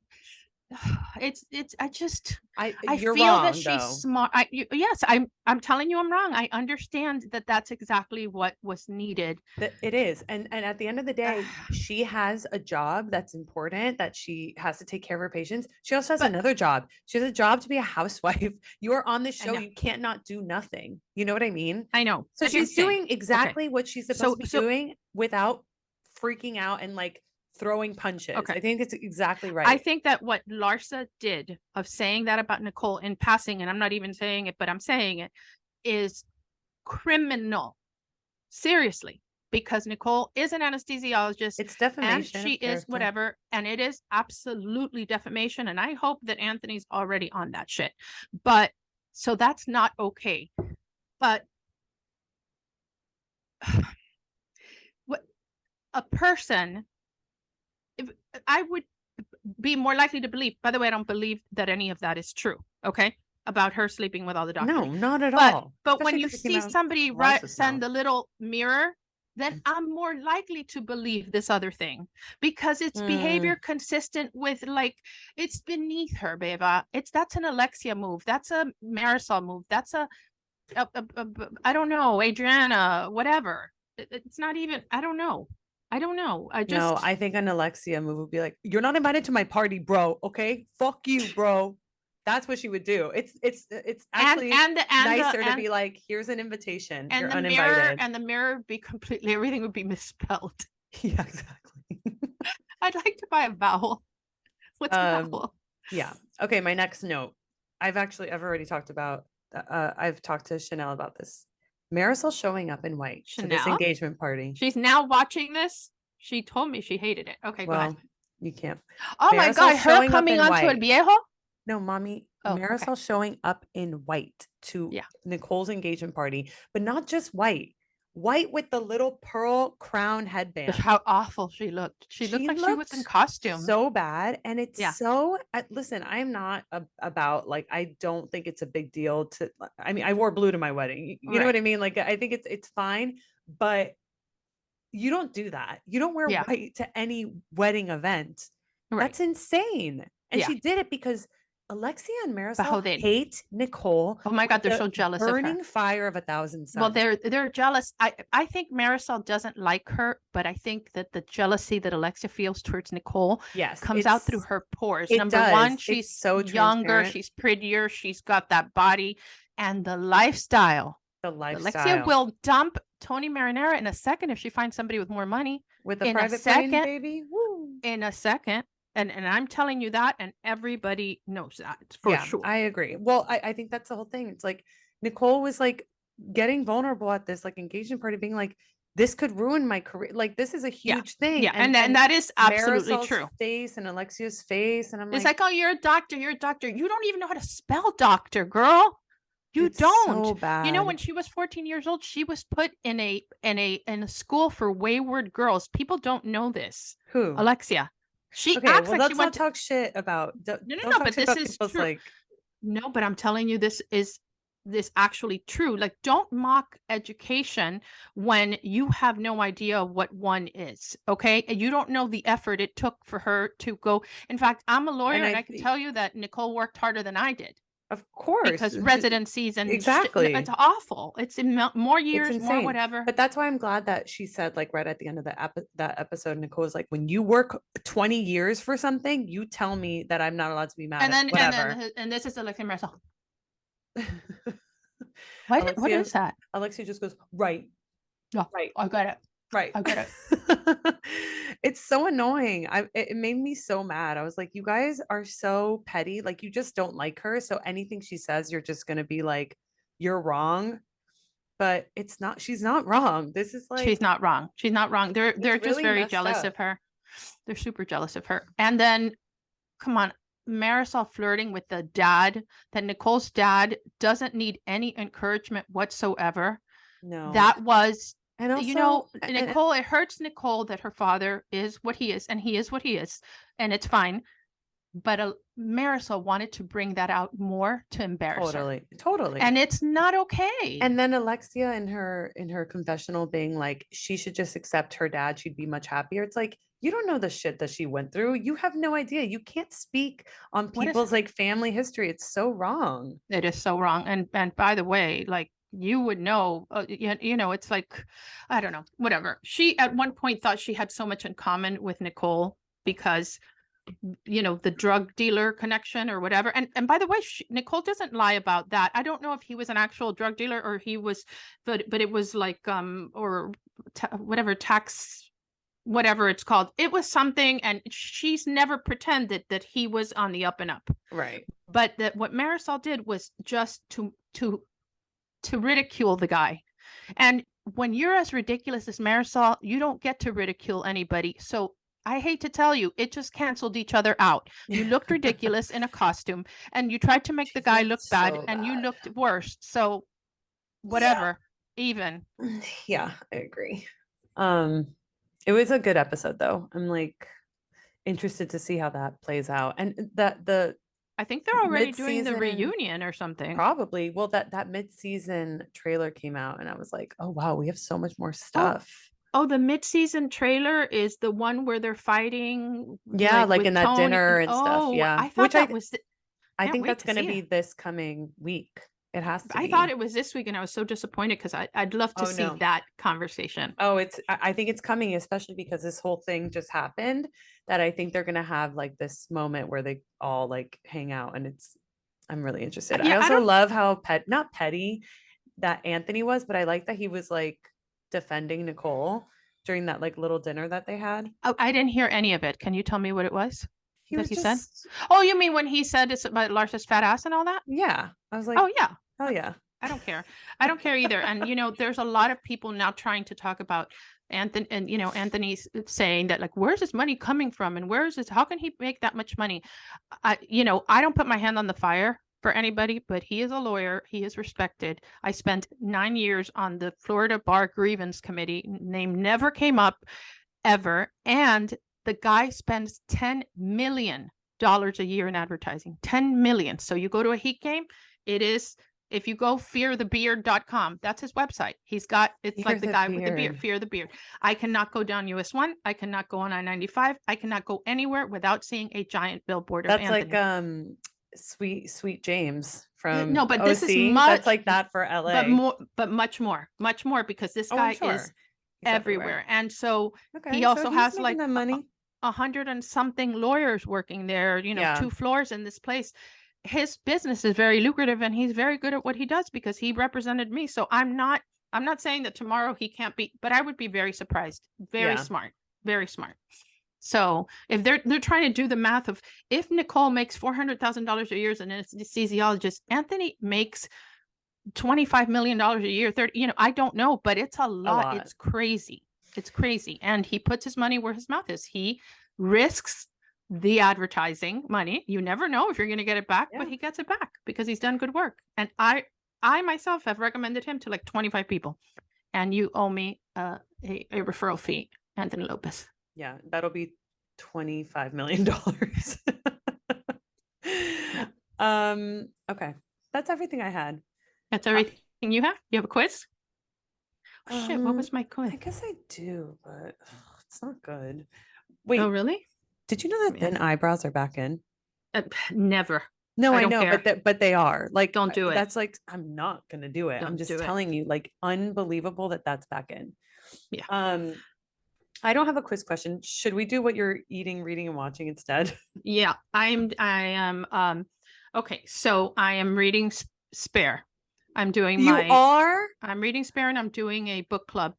I feel that she's smart. Yes, I'm telling you I'm wrong. I understand that that's exactly what was needed. It is. And at the end of the day, she has a job that's important, that she has to take care of her patients. She also has another job. She has a job to be a housewife. You are on the show. You can't not do nothing. You know what I mean? I know. So she's doing exactly what she's supposed to be doing without freaking out and like throwing punches. I think it's exactly right. I think that what Larsa did of saying that about Nicole in passing, and I'm not even saying it, but I'm saying it, is criminal. Seriously, because Nicole is an anesthesiologist. It's defamation. And she is whatever. And it is absolutely defamation. And I hope that Anthony's already on that shit. But so that's not okay. But what a person, I would be more likely to believe, by the way, I don't believe that any of that is true, okay, about her sleeping with all the doctors. No, not at all. But when you see somebody send the little mirror, then I'm more likely to believe this other thing, because it's behavior consistent with, like, it's beneath her, Beva. That's an Alexia move. That's a Marisol move. That's a I don't know, Adriana, whatever. It's not even, I don't know. I don't know. No, I think an Alexia move would be like, "You're not invited to my party, bro. Okay, fuck you, bro." That's what she would do. It's actually nicer to be like, "Here's an invitation. You're uninvited." and the mirror be completely, everything would be misspelled. Yeah, exactly. I'd like to buy a vowel. What's a vowel? Yeah. Okay, my next note. I've already talked about I've talked to Chanel about this. Marisol showing up in white to this Chanel? engagement party. She's now watching this. She told me she hated it. Okay, go ahead. Well, you can't. Oh my Marisol God, her showing up coming in onto El white. Viejo? No, mommy, Oh, okay. Marisol showing up in white to Yeah. Nicole's engagement party, but not just white. White with the little pearl crown headband. How awful she looked. She looked like she was in costume. So bad. And it's Yeah. so, listen, I'm not about like, I don't think it's a big deal to, I mean, I wore blue to my wedding. You know what I mean? Like, I think it's fine, but you don't do that. You don't wear white to any wedding event. Right. That's insane. And she did it because Alexia and Marisol hate Nicole. Oh my God, they're so jealous of her. Burning fire of 1,000 suns. Well, they're jealous. I think Marisol doesn't like her, but I think that the jealousy that Alexia feels towards Nicole comes out through her pores. Number one, she's so younger, she's prettier, she's got that body, and the lifestyle. Alexia will dump Tony Marinara in a second if she finds somebody with more money. With a private plane, baby. Woo. In a second. And I'm telling you that, and everybody knows that for sure. I agree. Well, I think that's the whole thing. It's like Nicole was like getting vulnerable at this like engagement party, being like, this could ruin my career. Like, this is a huge thing. Yeah, and that is absolutely Marisol's true. Face and Alexia's face, and I'm it's like, oh, you're a doctor. You're a doctor. You don't even know how to spell doctor, girl. You don't. So bad. You know, when she was 14 years old, she was put in a school for wayward girls. People don't know this. Who? Alexia. She okay, acts well, like let's not talk shit about. No, but this is true. Like... No, but I'm telling you, this actually true. Like, don't mock education when you have no idea what one is. Okay, and you don't know the effort it took for her to go. In fact, I'm a lawyer, and I can tell you that Nicole worked harder than I did. Of course, because residencies and exactly, it's awful. It's in more years, more whatever. But that's why I'm glad that she said, like, right at the end of that episode, Nicole was like, when you work 20 years for something, you tell me that I'm not allowed to be mad. And then whatever. And this is Alexia Marisol. What is that? Alexia just goes, right. No, right. I got it. Right. I get it. It's so annoying. It made me so mad. I was like, you guys are so petty. Like, you just don't like her. So anything she says, you're just going to be like, you're wrong. But it's not, she's not wrong. This is like, she's not wrong. She's not wrong. They're just really very jealous of her. They're super jealous of her. And then, come on, Marisol flirting with the dad, that Nicole's dad doesn't need any encouragement whatsoever. No. That was, and also, you know, Nicole, it hurts Nicole that her father is what he is, and he is what he is, and it's fine. But Marisol wanted to bring that out more to embarrass her. Totally. And it's not okay. And then Alexia in her confessional being like, she should just accept her dad. She'd be much happier. It's like, you don't know the shit that she went through. You have no idea. You can't speak on people's like family history. It's so wrong. It is so wrong. And by the way, like, you would know, you know, it's like, I don't know, whatever. She at one point thought she had so much in common with Nicole because, you know, the drug dealer connection or whatever. And by the way, Nicole doesn't lie about that. I don't know if he was an actual drug dealer or he was, but it was like, or whatever tax, whatever it's called. It was something, and she's never pretended that he was on the up and up. Right. But that what Marisol did was just to ridicule the guy. And when you're as ridiculous as Marisol, you don't get to ridicule anybody. So I hate to tell you, it just canceled each other out. You looked ridiculous in a costume, and you tried to make the guy look bad, and you looked worse. So whatever, even. Yeah, I agree. It was a good episode though. I'm like interested to see how that plays out. And I think they're already doing the reunion or something. Probably. Well, that mid-season trailer came out, and I was like, oh wow, we have so much more stuff. Oh, the mid-season trailer is the one where they're fighting. Yeah, like in that dinner and stuff. Yeah, I thought that was. I think that's going to be this coming week. It has to I thought be. it was this week, and I was so disappointed because I'd love to Oh, see no. that conversation. Oh, I think it's coming, especially because this whole thing just happened, that I think they're gonna have like this moment where they all like hang out, and I'm really interested. I Yeah, I also don't. love how not petty that Anthony was, but I like that he was like defending Nicole during that like little dinner that they had. Oh, I didn't hear any of it. Can you tell me what it was He that was he said? just, Oh, you mean when he said it's about Larsa's fat ass and all that? yeah. I was like, Oh yeah. hell yeah. I don't care. I don't care either. And there's a lot of people now trying to talk about Anthony, and Anthony's saying that, like, where's his money coming from, and where is this? How can he make that much money? I don't put my hand on the fire for anybody, but he is a lawyer. He is respected. I spent 9 years on the Florida Bar Grievance Committee. Name never came up ever, and the guy spends $10 million a year in advertising. 10 million. So you go to a Heat game, it is, if you go fearthebeard.com, that's his website. He's got, it's Fear like the the guy with the beard, beard. Fear the Beard. I cannot go down US 1. I cannot go on I-95. I cannot go anywhere without seeing a giant billboard of That's like Anthony. Sweet James from No, but this is OC. That's much, like that for but LA. more, but much more, because this Oh, I'm guy is sure. He's everywhere. everywhere. And so he Okay, so also he's has making like that money. 100 and something lawyers working there, Yeah. 2 floors in this place. His business is very lucrative, and he's very good at what he does because he represented me. So I'm not saying that tomorrow he can't be, but I would be very surprised. Very Yeah. smart. Very smart. So if they're trying to do the math of, if Nicole makes $400,000 a year as an anesthesiologist, Anthony makes $25 million a year, 30, I don't know, but it's a A lot. lot. It's crazy. It's crazy. And he puts his money where his mouth is. He risks the advertising money. You never know if you're going to get it back, Yeah. but he gets it back because he's done good work. And I myself have recommended him to like 25 people. And you owe me a referral fee, Anthony Lopez. Yeah, that'll be $25 million. Okay. That's everything I had. That's everything you have? You have a quiz? Oh, shit, what was my quiz? I guess I do, but it's not good. Oh, Wait, really? did you know that thin eyebrows are back in? Never. No, I don't know, care. but they are. Like, Don't do it. that's like, I'm not gonna do it. I'm Don't just do it. telling you, like, unbelievable that that's back in. Yeah. I don't have a quiz question. Should we do what you're eating, reading, and watching instead? Yeah, I am okay, so I am reading Spare. I'm doing You are? I'm reading Spare, and I'm doing a book club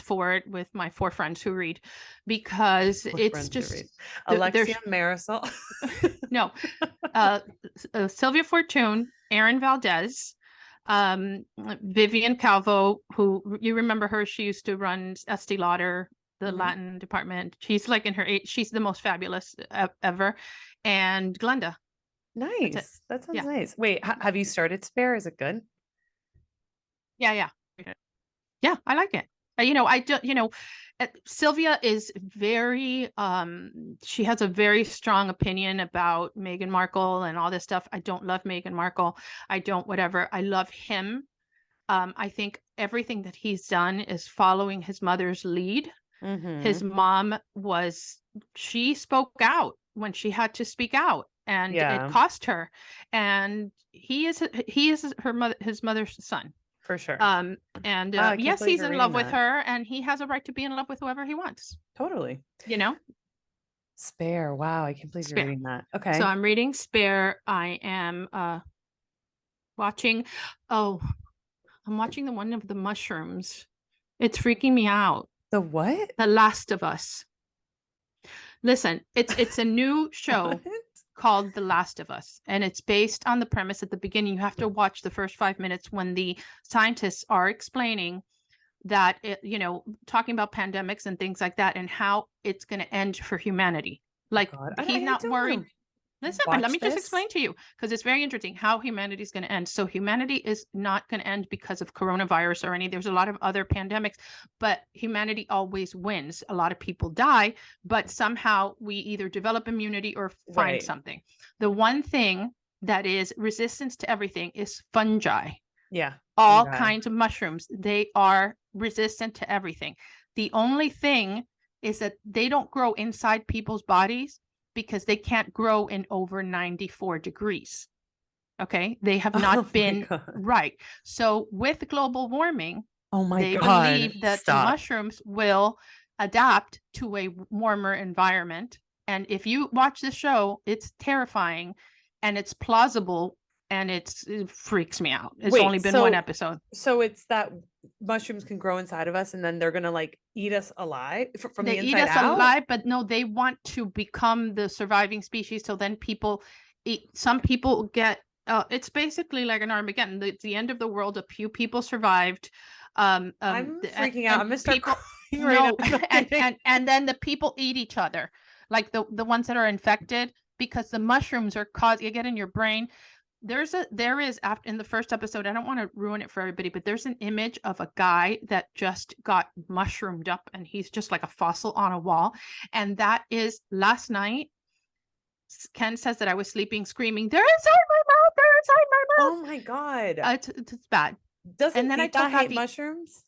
for it with my 4 friends who read, because it's just Alexia Marisol. no, Sylvia Fortune, Erin Valdez, Vivian Calvo, who you remember her, she used to run Estee Lauder, the Latin department. She's like in her age. She's the most fabulous ever. And Glenda. Nice. That sounds nice. Wait, have you started Spare? Is it good? Yeah. Yeah, I like it. I do, Sylvia is very, she has a very strong opinion about Meghan Markle and all this stuff. I don't love Meghan Markle. I don't, whatever. I love him. I think everything that he's done is following his mother's lead. His mom she spoke out when she had to speak out, and it cost her. And he is his mother's son. For sure. Yes, he's in love with her, and he has a right to be in love with whoever he wants. Totally. Spare. Wow, I can't believe you're reading that. Okay. So I'm reading Spare. I am watching. Oh, I'm watching the one of the mushrooms. It's freaking me out. The what? The Last of Us. Listen, it's a new show called The Last of Us, and it's based on the premise. At the beginning, you have to watch the first 5 minutes when the scientists are explaining that talking about pandemics and things like that, and how it's going to end for humanity. Like, he's not worried. Listen, let me just explain to you, because it's very interesting how humanity is going to end. So humanity is not going to end because of coronavirus or any. There's a lot of other pandemics, but humanity always wins. A lot of people die, but somehow we either develop immunity or find something. The one thing that is resistance to everything is fungi. Yeah. All kinds of mushrooms. They are resistant to everything. The only thing is that they don't grow inside people's bodies, because they can't grow in over 94 degrees. Okay. They have not been right. So with global warming, they believe that the mushrooms will adapt to a warmer environment. And if you watch the show, it's terrifying and it's plausible and it freaks me out. It's only been one episode. So it's that mushrooms can grow inside of us and then they're going to like eat us alive from the inside out? They eat us alive, but no, they want to become the surviving species. So then people eat, some people get, it's basically like an Armageddon. It's the end of the world. A few people survived. I'm freaking out. I'm gonna start crying right now. And then the people eat each other, like the ones that are infected, because the mushrooms are you get in your brain. There is in the first episode, I don't want to ruin it for everybody, but there's an image of a guy that just got mushroomed up and he's just like a fossil on a wall. And that is last night. Ken says that I was sleeping, screaming, "They're inside my mouth! They're inside my mouth!" Oh my God. It's bad. Doesn't I hate mushrooms?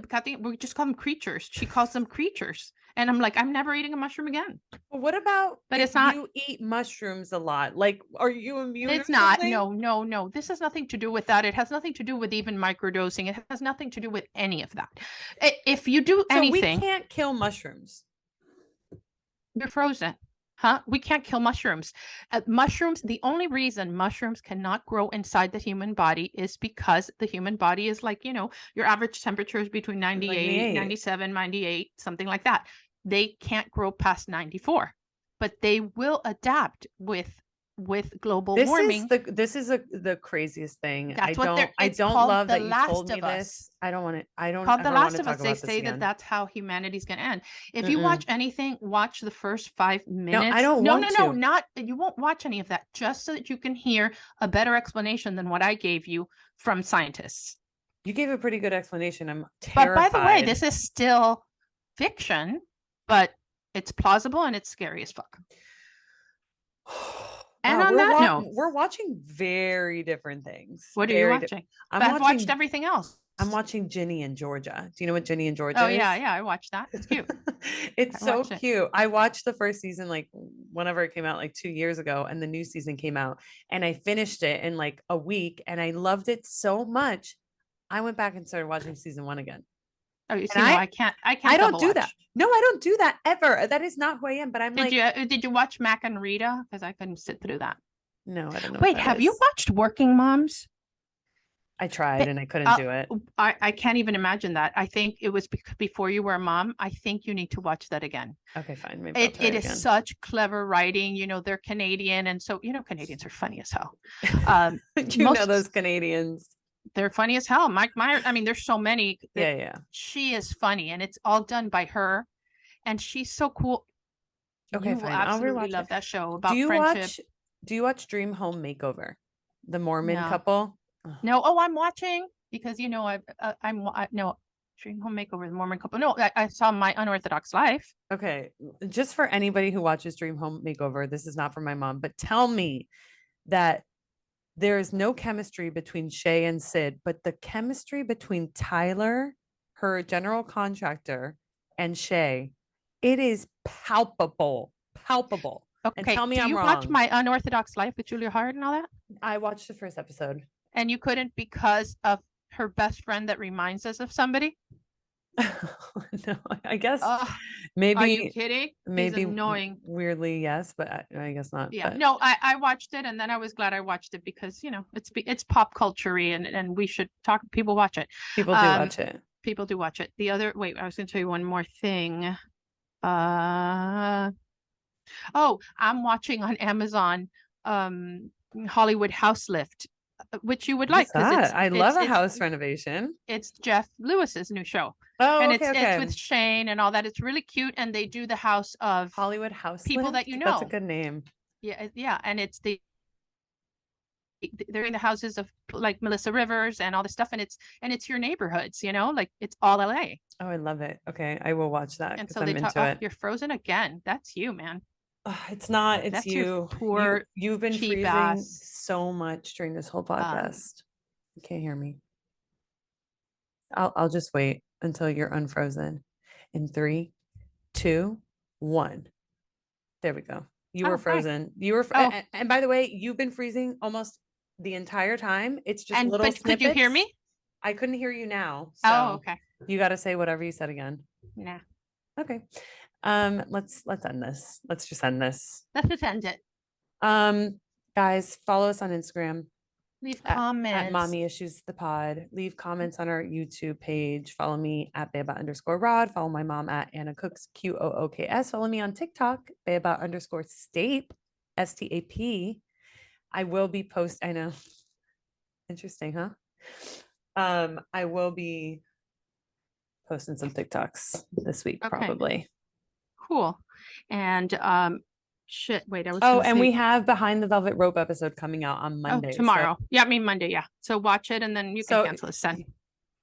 Kathy, we just call them creatures. She calls them creatures. And I'm like, I'm never eating a mushroom again. What about it's not you eat mushrooms a lot? Like, are you immune? It's not. No. This has nothing to do with that. It has nothing to do with even microdosing. It has nothing to do with any of that. If you do anything, we can't kill mushrooms. You're frozen. Huh? We can't kill mushrooms. Mushrooms, the only reason mushrooms cannot grow inside the human body is because the human body is like, your average temperature is between 98, 97, 98, something like that. They can't grow past 94, but they will adapt with global warming. This is the craziest thing. I don't love that you told me this. I don't want it. I don't called The Last of Us. They say that that's how humanity's going to end. If you watch anything, watch the first 5 minutes. No, I don't want to. No, you won't watch any of that, just so that you can hear a better explanation than what I gave you from scientists. You gave a pretty good explanation. I'm terrified. But by the way, this is still fiction, but it's plausible and it's scary as fuck. And on that note, we're watching very different things. What are you watching? I've watched everything else. I'm watching Ginny and Georgia. Do you know what Ginny and Georgia is? Oh, yeah, I watched that. It's cute. It's so cute. I watched the first season like whenever it came out, like 2 years ago, and the new season came out, and I finished it in like a week, and I loved it so much. I went back and started watching season 1 again. Oh, you see, I can't. I don't do that. No, I don't do that ever. That is not who I am. But I'm did you watch Mac and Rita? Because I couldn't sit through that. No, I don't know. Wait, have you watched Working Moms? I tried and I couldn't do it. I can't even imagine that. I think it was before you were a mom. I think you need to watch that again. Okay, fine. Maybe it is such clever writing. They're Canadian, and so Canadians are funny as hell. Know those Canadians. They're funny as hell. Mike Myers. I mean, there's so many. Yeah. She is funny, and it's all done by her, and she's so cool. Okay, you fine. will absolutely love that show about friendship. Do you watch Dream Home Makeover? The Mormon couple? No. Oh, I'm watching because Dream Home Makeover, the Mormon couple. No, I saw My Unorthodox Life. Okay, just for anybody who watches Dream Home Makeover, this is not for my mom, but tell me that there is no chemistry between Shay and Sid, but the chemistry between Tyler, her general contractor, and Shay, it is palpable. Okay, and tell me I'm wrong. Do you watch My Unorthodox Life with Julia Hart and all that? I watched the first episode. And you couldn't because of her best friend that reminds us of somebody? No, I guess maybe. Are you kidding? Maybe he's annoying. Weirdly, yes, but I guess not. Yeah, but. No, I watched it, and then I was glad I watched it because it's pop culture-y, and we should talk. People watch it. People do watch it. People do watch it. I was going to tell you one more thing. I'm watching on Amazon, Hollywood House Lift, which you would like because I love a house renovation. It's Jeff Lewis's new show. Oh, and okay, it's with Shane and all that. It's really cute, and they do the house of Hollywood House people Lift? That you know. That's a good name. Yeah, and they're in the houses of like Melissa Rivers and all this stuff, and it's your neighborhoods, like it's all LA. Oh, I love it. Okay, I will watch that. And so they talk. Oh, you're frozen again. That's you, man. It's not. It's That's you. Poor. You've been freezing so much during this whole podcast. You can't hear me. I'll just wait until you're unfrozen. In 3, 2, 1. There we go. You were frozen. Right. You were. And by the way, you've been freezing almost the entire time. It's just And little but could you hear snippets. me? I couldn't hear you now, Oh, so okay. you got to say whatever you said again. Nah. Okay. Let's end this. Let's just end this. Let's just end it. Guys, follow us on Instagram. Leave comments at Mommy Issues the Pod. Leave comments on our YouTube page. Follow me at Beba_Rod. Follow my mom at Anna Cooks, QOOKS. Follow me on TikTok, Beba_Stape, STAP. I will be I know. Interesting, huh? I will be posting some TikToks this week, probably. Cool. And shit, wait, I was and we have Behind the Velvet Rope episode coming out on Monday. Tomorrow. So, yeah, I mean Monday, yeah. So watch it and then you can cancel it then.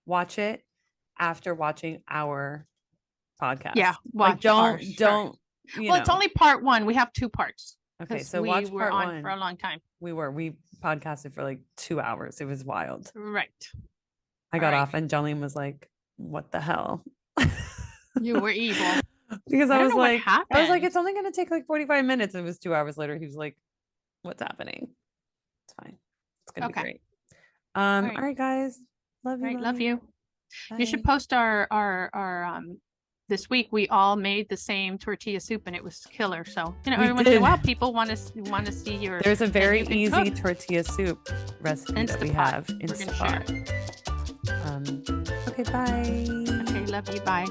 Watch it after watching our podcast. Yeah, watch don't well, it's only part 1. We have 2 parts. Okay, so watch we were part on 1 for a long time. We podcasted for like 2 hours. It was wild. Right. I got off and Jolene was like, what the hell? You were evil. Because I was like, it's only going to take like 45 minutes. It was 2 hours later. He was like, what's happening? It's fine. It's going to be great. All right, guys. Love you. Love you. Bye. You should post our this week we all made the same tortilla soup and it was killer. So, every once in a while people want to see your. There's a very easy tortilla soup recipe that we have in Instapot. Okay, bye. Okay, love you. Bye.